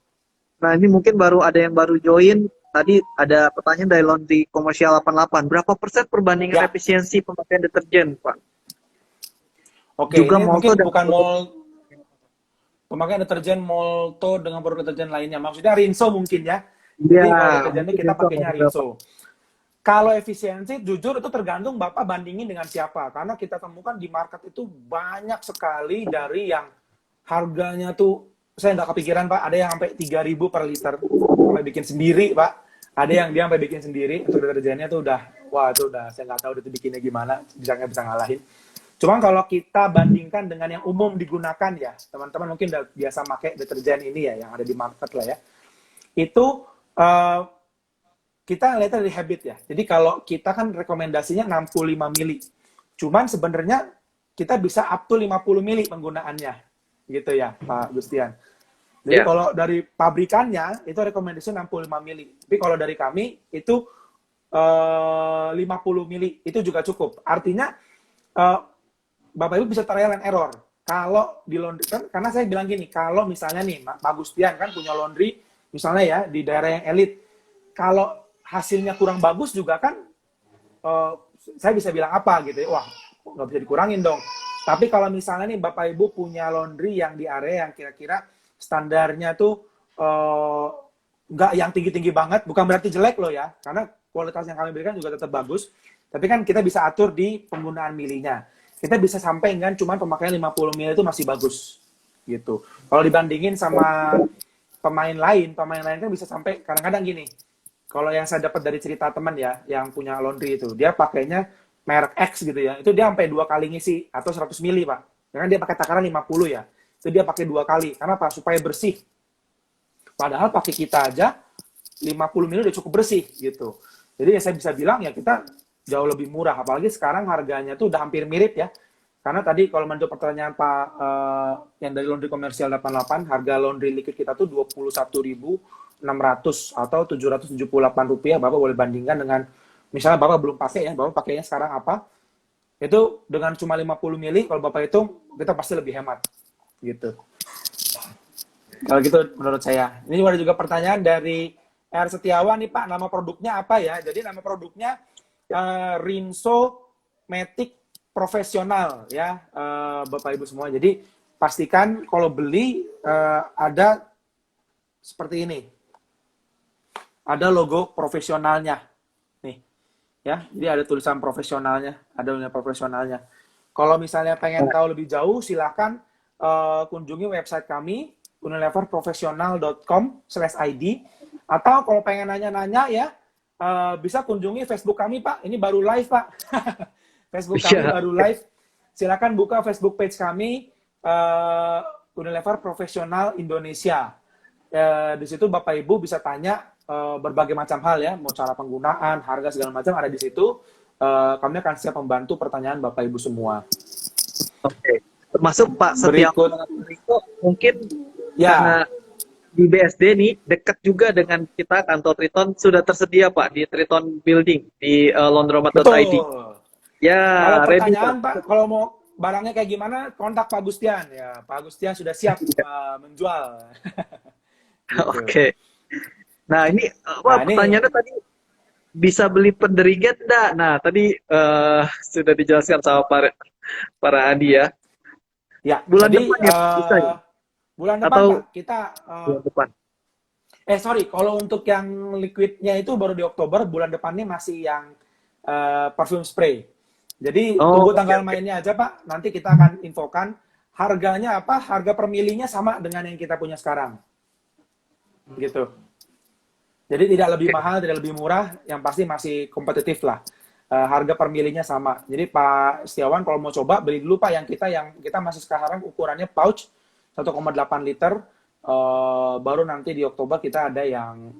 Nah, ini mungkin ada yang baru join. Tadi ada pertanyaan dari Laundry Komersial 88. Berapa persen perbandingan Ya. efisiensi pemakaian deterjen, Pak? Oke, Juga ini Molto mungkin dan bukan pemakaian deterjen Molto dengan produk deterjen lainnya. Maksudnya Rinso mungkin ya. Jadi kalau deterjennya kita pakainya Rinso. Kalau efisiensi, jujur itu tergantung Bapak bandingin dengan siapa. Karena kita temukan di market itu banyak sekali dari yang harganya tuh, saya nggak kepikiran Pak, ada yang sampai 3.000 per liter. Sampai bikin sendiri Pak. Ada yang dia sampai bikin sendiri, untuk deterjennya tuh udah, wah itu udah, saya nggak tahu itu bikinnya gimana, bisa ngalahin. Cuma kalau kita bandingkan dengan yang umum digunakan ya, teman-teman mungkin udah biasa pakai deterjen ini ya, yang ada di market lah ya. Itu kita lihat dari habit ya. Jadi kalau kita kan rekomendasinya 65 mili. Cuman sebenarnya kita bisa up to 50 mili penggunaannya. Gitu ya, Pak Gustian. Jadi kalau dari pabrikannya itu rekomendasi 65 mili. Tapi kalau dari kami itu 50 mili itu juga cukup. Artinya Bapak Ibu bisa trial and error. Kalau di laundry kan, karena saya bilang gini, kalau misalnya nih Pak Gustian kan punya laundry misalnya ya di daerah yang elit, kalau hasilnya kurang bagus juga kan saya bisa bilang apa gitu ya, wah nggak bisa dikurangin dong. Tapi kalau misalnya nih Bapak Ibu punya laundry yang di area yang kira-kira standarnya tuh nggak yang tinggi-tinggi banget, bukan berarti jelek loh ya, karena kualitas yang kami berikan juga tetap bagus, tapi kan kita bisa atur di penggunaan milinya. Kita bisa sampai kan cuma pemakaian 50 mili itu masih bagus gitu. Kalau dibandingin sama pemain lain kan bisa sampai kadang-kadang gini. Kalau yang saya dapat dari cerita teman ya, yang punya laundry itu, dia pakainya merek X gitu ya, itu dia sampai 2 kali ngisi, atau 100 mili Pak. Karena dia pakai takaran 50 ya, itu dia pakai 2 kali. Karena apa? Supaya bersih. Padahal pakai kita aja 50 mili udah cukup bersih gitu. Jadi ya saya bisa bilang ya kita jauh lebih murah, apalagi sekarang harganya tuh udah hampir mirip ya. Karena tadi kalau menjawab pertanyaan Pak yang dari Laundry Komersial 88, harga laundry liquid kita tuh 21.600 atau Rp778. Bapak boleh bandingkan dengan, misalnya Bapak belum pakai ya, Bapak pakainya sekarang apa, itu dengan cuma 50 mili, kalau Bapak hitung, kita pasti lebih hemat. Gitu. Kalau gitu menurut saya. Ini ada juga pertanyaan dari R. Setiawan nih Pak, nama produknya apa ya? Jadi nama produknya Rinso Matic Profesional ya, Bapak Ibu semua. Jadi pastikan kalau beli ada seperti ini. Ada logo profesionalnya. Nih. Ya, jadi ada tulisan profesionalnya, ada tulisan profesionalnya. Kalau misalnya pengen tahu lebih jauh, silakan kunjungi website kami unileverprofessional.com/id, atau kalau pengen nanya-nanya ya bisa kunjungi Facebook kami Pak. Ini baru live Pak. Facebook kami baru live. Silakan buka Facebook page kami Unilever Profesional Indonesia. Di situ Bapak Ibu bisa tanya berbagai macam hal ya, mau cara penggunaan, harga segala macam ada di situ. Kami akan siap membantu pertanyaan Bapak Ibu semua. Oke. Termasuk Pak Setiawan mungkin ya. Karena di BSD nih dekat juga dengan kita, kantor Triton sudah tersedia Pak di Triton Building di laundromat.id. Ya, kalau pertanyaan ready, Pak, kalau mau barangnya kayak gimana, kontak Pak Gustian ya. Pak Gustian sudah siap menjual. Gitu. Oke. Nah ini pertanyaannya tadi, bisa beli penderigen enggak? Nah tadi sudah dijelaskan sama para Andi ya. Ya, bulan jadi, depan ya bisa ya? Bulan depan Atau Pak, kita bulan depan. sorry, kalau untuk yang liquidnya itu baru di Oktober, bulan depannya masih yang parfum spray. Jadi Oh, tunggu oke tanggal oke. mainnya aja Pak. Nanti kita akan infokan harganya apa, harga per milinya sama dengan yang kita punya sekarang. Gitu. Jadi tidak lebih Oke. mahal, tidak lebih murah, yang pasti masih kompetitif lah. Harga per milinya sama. Jadi Pak Setiawan kalau mau coba beli dulu Pak yang kita masih sekarang ukurannya pouch 1,8 liter. Baru nanti di Oktober kita ada yang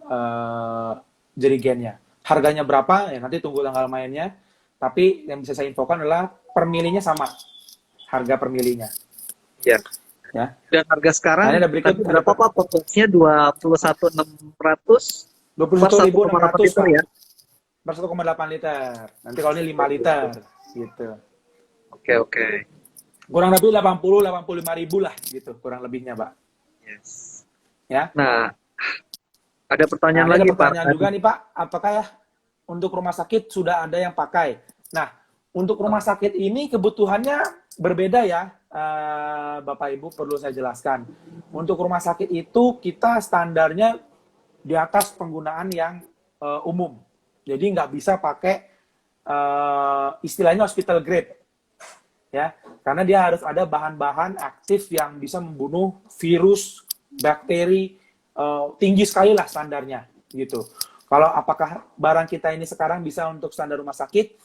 jerigennya. Harganya berapa? Ya nanti tunggu tanggal mainnya. Tapi yang bisa saya infokan adalah per milinya sama. Harga per milinya. Ya. Ya. Dan harga Nah sekarang ini ada berikut tadi ada berapa Pak? Potnya 21.600 per 1,8 21.600 liter Pak. ya? Per 1,8 liter. Nanti kalau ini 5 liter gitu. Oke oke. Kurang lebih 85 ribu lah gitu kurang lebihnya Pak. Yes. Ya. Nah, ada Nah pertanyaan ini ada lagi Pak. pertanyaan juga nih Pak, apakah ya untuk rumah sakit sudah ada yang pakai? Nah untuk rumah sakit ini kebutuhannya berbeda ya, Bapak Ibu perlu saya jelaskan. Untuk rumah sakit itu kita standarnya di atas penggunaan yang umum. Jadi nggak bisa pakai istilahnya hospital grade ya, karena dia harus ada bahan-bahan aktif yang bisa membunuh virus, bakteri, tinggi sekali lah standarnya gitu. Kalau apakah barang kita ini sekarang bisa untuk standar rumah sakit?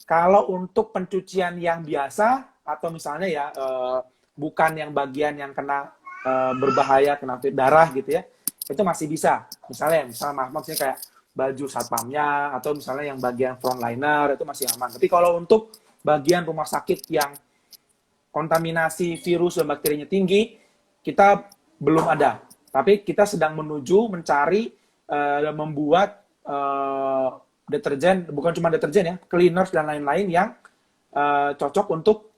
Kalau untuk pencucian yang biasa atau misalnya ya bukan yang bagian yang kena berbahaya, kena darah gitu ya, itu masih bisa. Misalnya maksudnya kayak baju satpamnya atau misalnya yang bagian frontliner itu masih aman. Tapi kalau untuk bagian rumah sakit yang kontaminasi virus dan bakterinya tinggi, kita belum ada. Tapi kita sedang menuju mencari dan membuat deterjen, bukan cuma deterjen ya, cleaners dan lain-lain yang cocok untuk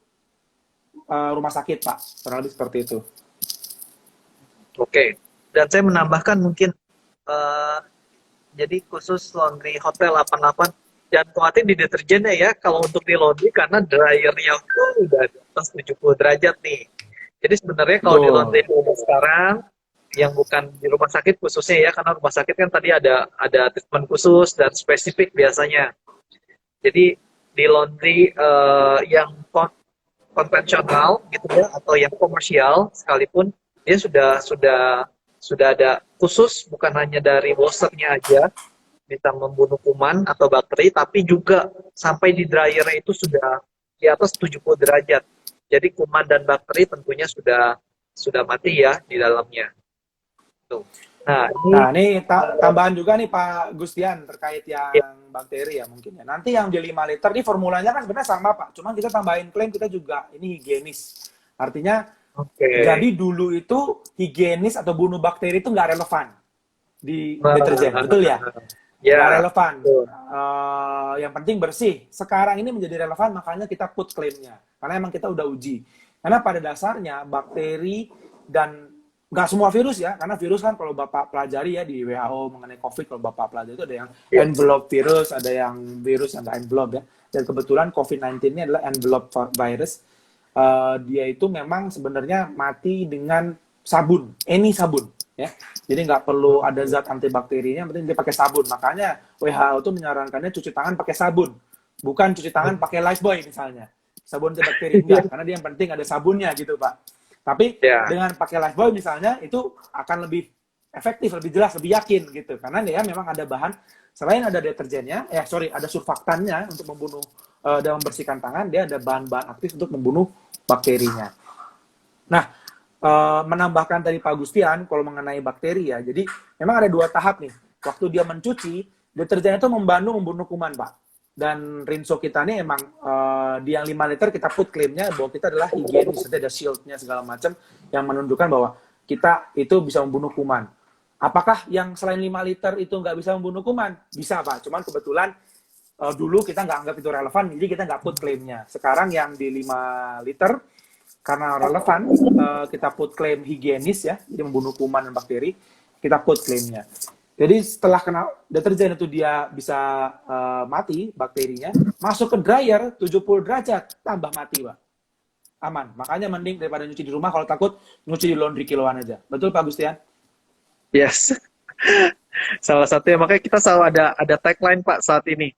rumah sakit, Pak. Kurang lebih seperti itu. Oke. Dan saya menambahkan mungkin eh, jadi khusus laundry hotel 88 jangan khawatir di deterjennya ya kalau untuk di laundry karena dryernya tuh udah di atas 70 derajat nih. Jadi sebenarnya kalau di laundry Betul. sekarang yang bukan di rumah sakit khususnya ya karena rumah sakit kan tadi ada treatment khusus dan spesifik biasanya. Jadi di laundry yang konvensional gitu ya atau yang komersial sekalipun dia sudah ada khusus bukan hanya dari washernya aja bisa membunuh kuman atau bakteri tapi juga sampai di dryernya itu sudah di atas 70 derajat. Jadi kuman dan bakteri tentunya sudah mati ya di dalamnya. Tuh. Nah, Nah, ini ini tambahan juga nih Pak Gustian terkait yang bakteri ya mungkin ya. Nanti yang di 5 liter ini formulanya kan sebenarnya sama Pak. Cuman kita tambahin klaim kita juga ini higienis. Artinya oke. jadi dulu itu higienis atau bunuh bakteri itu nggak relevan di deterjen, betul ya? Nggak Ya, relevan. betul. Yang penting bersih. Sekarang ini menjadi relevan, makanya kita put klaimnya. Karena emang kita udah uji. Karena pada dasarnya bakteri dan nggak semua virus ya, karena virus kan kalau Bapak pelajari ya di WHO mengenai COVID, kalau Bapak pelajari itu ada yang Ya. envelope virus, ada yang virus yang nggak envelope ya. Dan kebetulan COVID-19 ini adalah envelope virus. Dia itu memang sebenarnya mati dengan sabun, any sabun ya. Jadi nggak perlu ada zat antibakterinya, yang penting dia pakai sabun. Makanya WHO itu menyarankannya cuci tangan pakai sabun, bukan cuci tangan pakai Lifebuoy misalnya. Sabun antibakteri enggak, karena dia yang penting ada sabunnya gitu Pak. Tapi Ya. dengan pakai Lifebuoy misalnya itu akan lebih efektif, lebih jelas, lebih yakin gitu. Karena dia memang ada bahan selain ada deterjennya, ada surfaktannya untuk membunuh dan membersihkan tangan, dia ada bahan-bahan aktif untuk membunuh bakterinya. Nah, menambahkan tadi Pak Gustian kalau mengenai bakteri ya. Jadi memang ada 2 tahap nih. Waktu dia mencuci, deterjen itu membunuh kuman, Pak. Dan Rinso kita ini emang di yang 5 liter kita put klaimnya bahwa kita adalah higienis, ada shieldnya segala macam yang menunjukkan bahwa kita itu bisa membunuh kuman. Apakah yang selain 5 liter itu nggak bisa membunuh kuman? Bisa, Pak. Cuman kebetulan dulu kita nggak anggap itu relevan, jadi kita nggak put klaimnya. Sekarang yang di 5 liter, karena relevan, kita put klaim higienis ya, jadi membunuh kuman dan bakteri, kita put klaimnya. Jadi setelah kena deterjen itu dia bisa mati bakterinya, masuk ke dryer 70 derajat, tambah mati, Pak. Aman. Makanya mending daripada nyuci di rumah, kalau takut nyuci di laundry kiloan aja. Betul Pak Gustian? Yes. Salah satunya makanya kita selalu ada tagline Pak saat ini.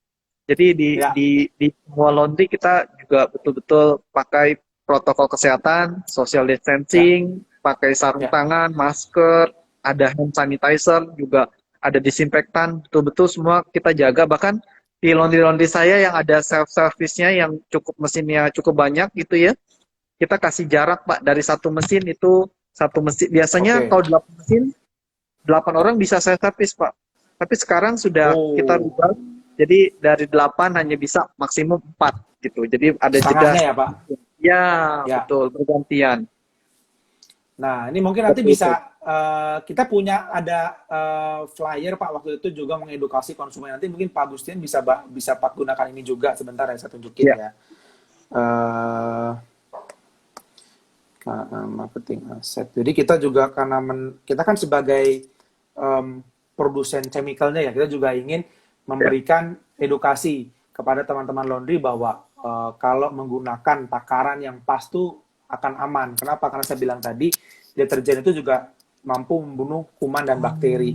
Jadi di Ya, di di semua laundry kita juga betul-betul pakai protokol kesehatan, social ya, distancing, pakai sarung ya. tangan, masker, ada hand sanitizer, juga ada disinfektan, betul-betul semua kita jaga. Bahkan di laundry-laundry saya yang ada self-service-nya yang cukup mesinnya cukup banyak gitu ya, kita kasih jarak Pak dari satu mesin itu satu mesin. Biasanya Oke. kalau 8 mesin 8 orang bisa saya servis, Pak. Tapi sekarang sudah kita Oh, rubah, jadi dari 8 hanya bisa maksimum 4 gitu. Jadi ada jeda setengahnya ya, satu Pak. mesin. Ya, Ya. betul, bergantian. Nah, ini mungkin nanti Betul, betul. bisa kita punya ada flyer Pak waktu itu juga mengedukasi konsumen. Nanti mungkin Pak Gustian bisa Pak gunakan ini juga sebentar ya saya tunjukin Ya, ya. Eh marketing asset. Jadi kita juga karena kita kan sebagai produsen chemicalnya ya, kita juga ingin ya. memberikan edukasi kepada teman-teman laundry bahwa kalau menggunakan takaran yang pas tuh akan aman. Kenapa? Karena saya bilang tadi deterjen itu juga mampu membunuh kuman dan bakteri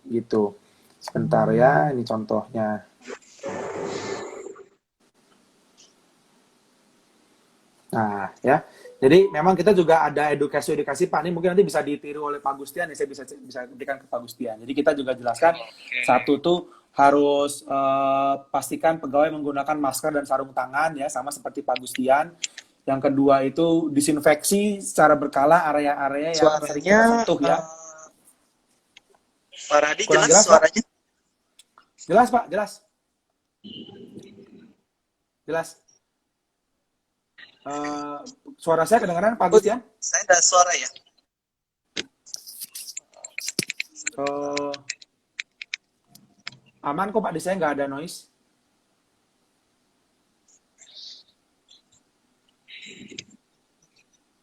gitu. Sebentar ya, ini contohnya. Nah, ya. Jadi memang kita juga ada edukasi-edukasi Pak. Ini mungkin nanti bisa ditiru oleh Pak Gustian, ya saya bisa berikan ke Pak Gustian. Jadi kita juga jelaskan satu tuh harus pastikan pegawai menggunakan masker dan sarung tangan ya, sama seperti Pak Gustian. Yang kedua itu disinfeksi secara berkala area-area yang sering kita Suaranya, sentuh ya. Pak Radi Kurang jelas jelas Pak? suaranya? Jelas Pak, jelas. Jelas. Suara saya kedengaran Pak Oh, Gustian? saya ada suara ya? Eh, aman kok Pak, di saya nggak ada noise.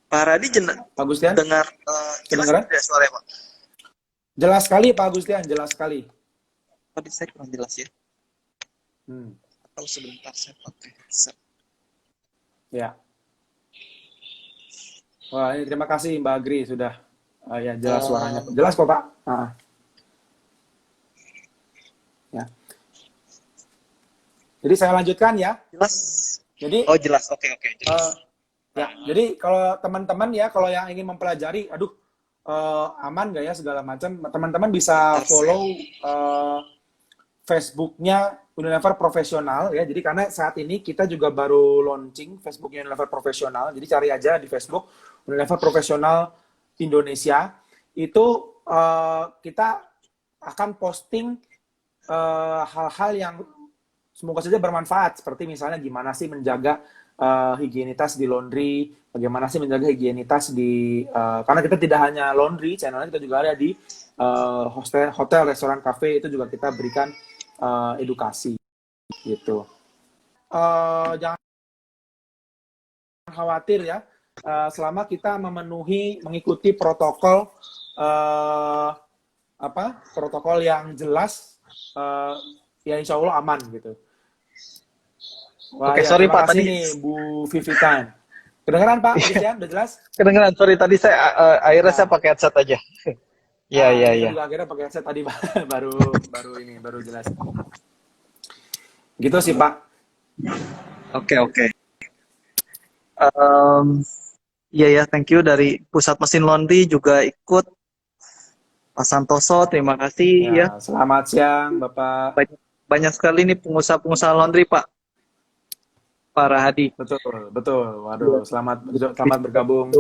Pak Radi Pak Gustian, dengar jelas kedengaran? tidak suaranya, Pak? Jelas sekali Pak Gustian, jelas sekali. Tadi saya kurang jelas ya. Hmm, Atau sebentar saya pakai headset. ya. Wah, ini terima kasih Mbak Agri sudah ya jelas suaranya. Jelas kok Pak. Ya. Jadi saya lanjutkan ya. Jelas. Jadi Oh, jelas. Oke, oke, jelas. ya, jadi kalau teman-teman ya, kalau yang ingin mempelajari, aduh, aman nggak ya segala macam, teman-teman bisa follow Facebooknya Unilever Profesional ya. Jadi karena saat ini kita juga baru launching Facebooknya Unilever Profesional. Jadi cari aja di Facebook Unilever Profesional Indonesia. Itu kita akan posting hal-hal yang semoga saja bermanfaat. Seperti misalnya gimana sih menjaga higienitas di laundry, bagaimana sih menjaga higienitas di karena kita tidak hanya laundry, channelnya kita juga ada di hotel, restoran, kafe, itu juga kita berikan edukasi gitu. Jangan khawatir ya, selama kita mengikuti protokol protokol yang jelas, ya insya Allah aman gitu. Wah, Oke, ya, sorry terima Pak, kasih tadi nih Bu Vivitan. Kedengeran Pak, Christian, udah jelas? kedengeran. Sorry, tadi saya akhirnya saya Nah, pakai headset aja. Iya, iya, ini iya. saya juga akhirnya pakai headset tadi Pak. baru jelas. Gitu sih Pak. Oke, oke. Iya ya, thank you dari Pusat Mesin Laundry juga ikut. Pak Santoso, terima kasih ya. Ya, selamat siang Bapak. Banyak, banyak sekali nih pengusaha-pengusaha laundry, Pak Rahadi. Betul, betul. Waduh, selamat bergabung.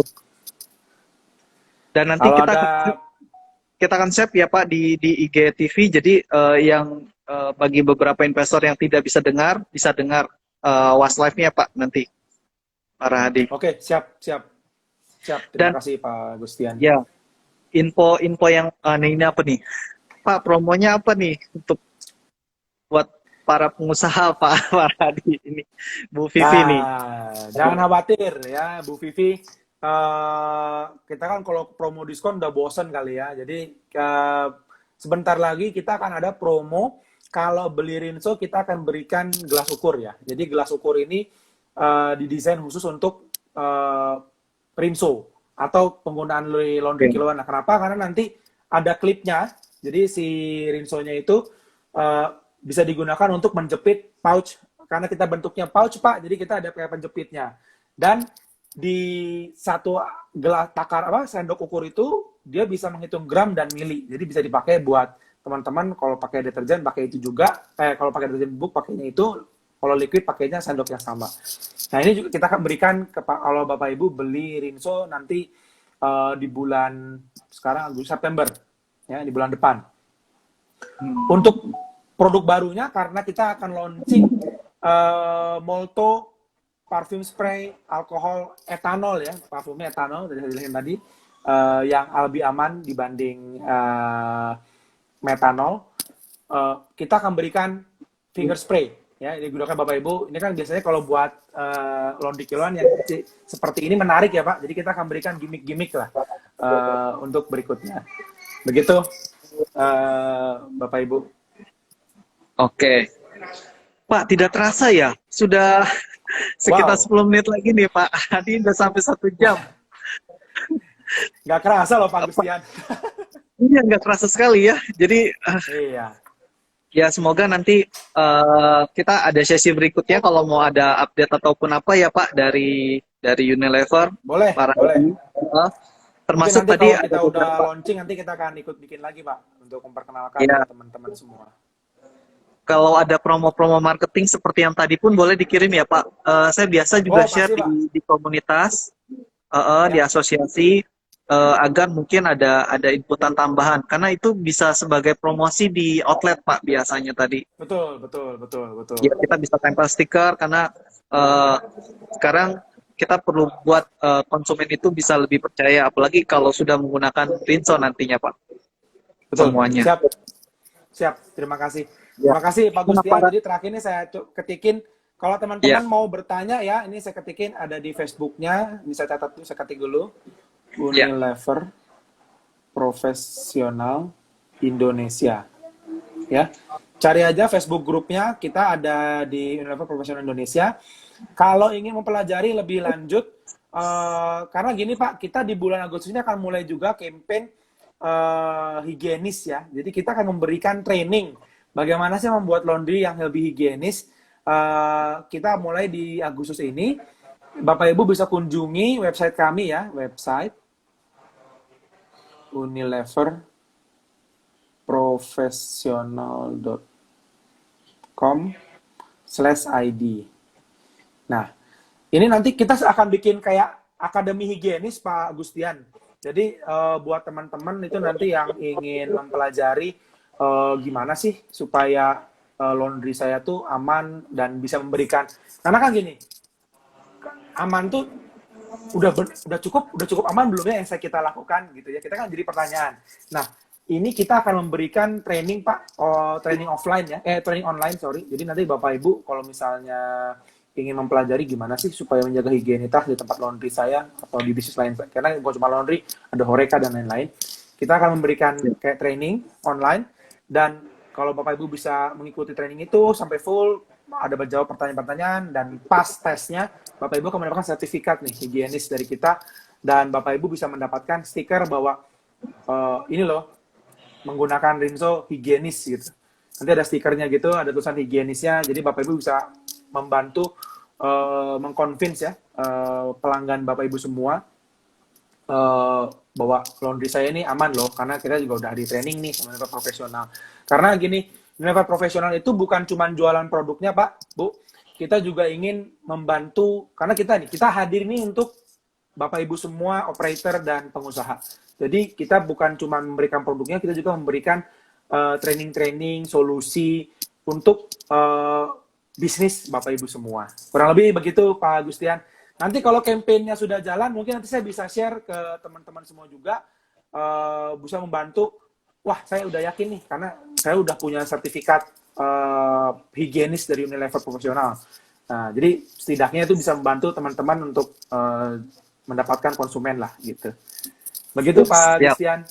Dan nanti Kalau kita ada kita akan share ya Pak di IGTV. Jadi yang bagi beberapa investor yang tidak bisa dengar Westlife-nya Pak nanti, Pak Rahadi. Oke, siap. Terima Dan kasih Pak Gustian. ya, info yang ini apa nih? Pak, promonya apa nih untuk buat para pengusaha Pak Rahadi ini, Bu Vivi nih? Jangan khawatir ya Bu Vivi. Kita kan kalau promo diskon udah bosen kali ya. Jadi sebentar lagi kita akan ada promo. Kalau beli Rinso kita akan berikan gelas ukur ya. Jadi gelas ukur ini didesain khusus untuk Rinso atau penggunaan laundry kiloan. Nah, kenapa? Karena nanti ada klipnya. Jadi si Rinsonya itu bisa digunakan untuk menjepit pouch. Karena kita bentuknya pouch, Pak, jadi kita ada kayak penjepitnya. Dan di satu gelas takar sendok ukur itu dia bisa menghitung gram dan mili. Jadi bisa dipakai buat teman-teman kalau pakai deterjen pakai itu juga. Kalau pakai deterjen bubuk pakainya itu, kalau liquid pakainya sendok yang sama. Nah, ini juga kita akan berikan kalau Bapak Ibu beli Rinso nanti di bulan sekarang Agustus September ya, di bulan depan. Untuk produk barunya karena kita akan launching Molto parfum spray alkohol etanol ya, parfumnya etanol dari saya tadi yang lebih aman dibanding metanol. Kita akan berikan finger spray ya, ini digunakan Bapak Ibu. Ini kan biasanya kalau buat laundry kiloan yang seperti ini menarik ya Pak. Jadi kita akan berikan gimmick-gimmick lah untuk berikutnya. Begitu Bapak Ibu. Oke. Pak, tidak terasa ya, sudah sekitar 10 menit lagi nih Pak. Ini udah sampai 1 jam. Nggak kerasa loh Pak Gustian. Iya, nggak kerasa sekali ya. Jadi, iya. ya semoga nanti kita ada sesi berikutnya kalau mau ada update ataupun apa ya Pak dari Unilever. Boleh, boleh. Termasuk nanti tadi kalau kita udah launching, nanti kita akan ikut bikin lagi Pak untuk memperkenalkan teman-teman semua. Kalau ada promo-promo marketing seperti yang tadi pun boleh dikirim ya Pak. Saya biasa juga share di komunitas, di asosiasi, agar mungkin ada inputan tambahan. Karena itu bisa sebagai promosi di outlet Pak biasanya tadi. Betul. Ya, kita bisa tempel stiker karena sekarang kita perlu buat konsumen itu bisa lebih percaya. Apalagi kalau sudah menggunakan Rinso nantinya Pak. Betul. Semuanya. Siap. Terima kasih. Terima kasih Pak Gustian. Jadi terakhir ini saya ketikin, kalau teman-teman mau bertanya ya, ini saya ketikin ada di Facebooknya, ini saya catat dulu, saya ketik dulu, Unilever Profesional Indonesia. Ya, cari aja Facebook grupnya, kita ada di Unilever Profesional Indonesia. Kalau ingin mempelajari lebih lanjut, karena gini Pak, kita di bulan Agustus ini akan mulai juga campaign higienis ya. Jadi kita akan memberikan training bagaimana sih membuat laundry yang lebih higienis. Kita mulai di Agustus ini. Bapak Ibu bisa kunjungi website kami ya, website unileverprofessional.com/id. Nah, ini nanti kita akan bikin kayak akademi higienis Pak Gustian. Jadi buat teman-teman itu nanti yang ingin mempelajari gimana sih supaya laundry saya tuh aman dan bisa memberikan, karena kan gini, aman tuh udah cukup aman belum ya yang kita lakukan gitu ya, kita kan jadi pertanyaan. Nah, ini kita akan memberikan training Pak, training offline ya, training online sorry. Jadi nanti Bapak Ibu kalau misalnya ingin mempelajari gimana sih supaya menjaga higienitas di tempat laundry saya atau di bisnis lain, karena bukan cuma laundry, ada Horeca dan lain-lain. Kita akan memberikan kayak training online, dan kalau Bapak Ibu bisa mengikuti training itu sampai full, ada menjawab pertanyaan-pertanyaan, dan pas tesnya, Bapak Ibu akan mendapatkan sertifikat nih, higienis dari kita, dan Bapak Ibu bisa mendapatkan stiker bahwa ini loh, menggunakan Rinso higienis gitu. Nanti ada stikernya gitu, ada tulisan higienisnya, jadi Bapak Ibu bisa membantu mengconvince ya pelanggan Bapak Ibu semua bahwa laundry saya ini aman loh, karena kita juga udah di training nih Unilever Profesional. Karena gini, Unilever Profesional itu bukan cuma jualan produknya Pak, Bu. Kita juga ingin membantu, karena kita hadir nih untuk Bapak Ibu semua operator dan pengusaha. Jadi kita bukan cuma memberikan produknya, kita juga memberikan training-training, solusi untuk bisnis Bapak Ibu semua. Kurang lebih begitu Pak Gustian. Nanti kalau kampanyenya sudah jalan, mungkin nanti saya bisa share ke teman-teman semua juga, bisa membantu. Wah, saya udah yakin nih, karena saya udah punya sertifikat higienis dari Unilever Profesional. Nah, jadi setidaknya itu bisa membantu teman-teman untuk mendapatkan konsumen lah, gitu. Begitu Pak Gustian.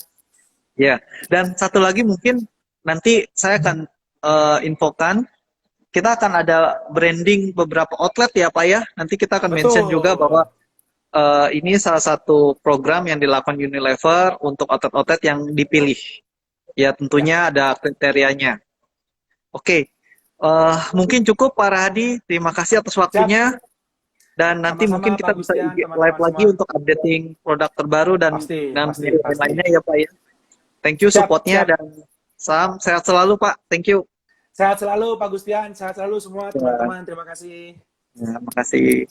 Ya, dan satu lagi mungkin nanti saya akan infokan, kita akan ada branding beberapa outlet ya Pak ya. Nanti kita akan mention juga bahwa ini salah satu program yang dilakukan Unilever untuk outlet-outlet yang dipilih. Ya tentunya ada kriterianya. Oke, Mungkin cukup Pak Rahadi. Terima kasih atas Siap, waktunya. Dan nanti sama-sama mungkin Pak kita bisa Gustian, live teman-teman lagi semua. untuk updating produk terbaru dan Pasti, dengan pasti, video pasti. lainnya ya Pak ya. Thank you Siap, supportnya siap. dan salam sehat selalu Pak. Thank you. Sehat selalu Pak Gustian, sehat selalu semua Ya, teman-teman. Terima kasih. ya, makasih.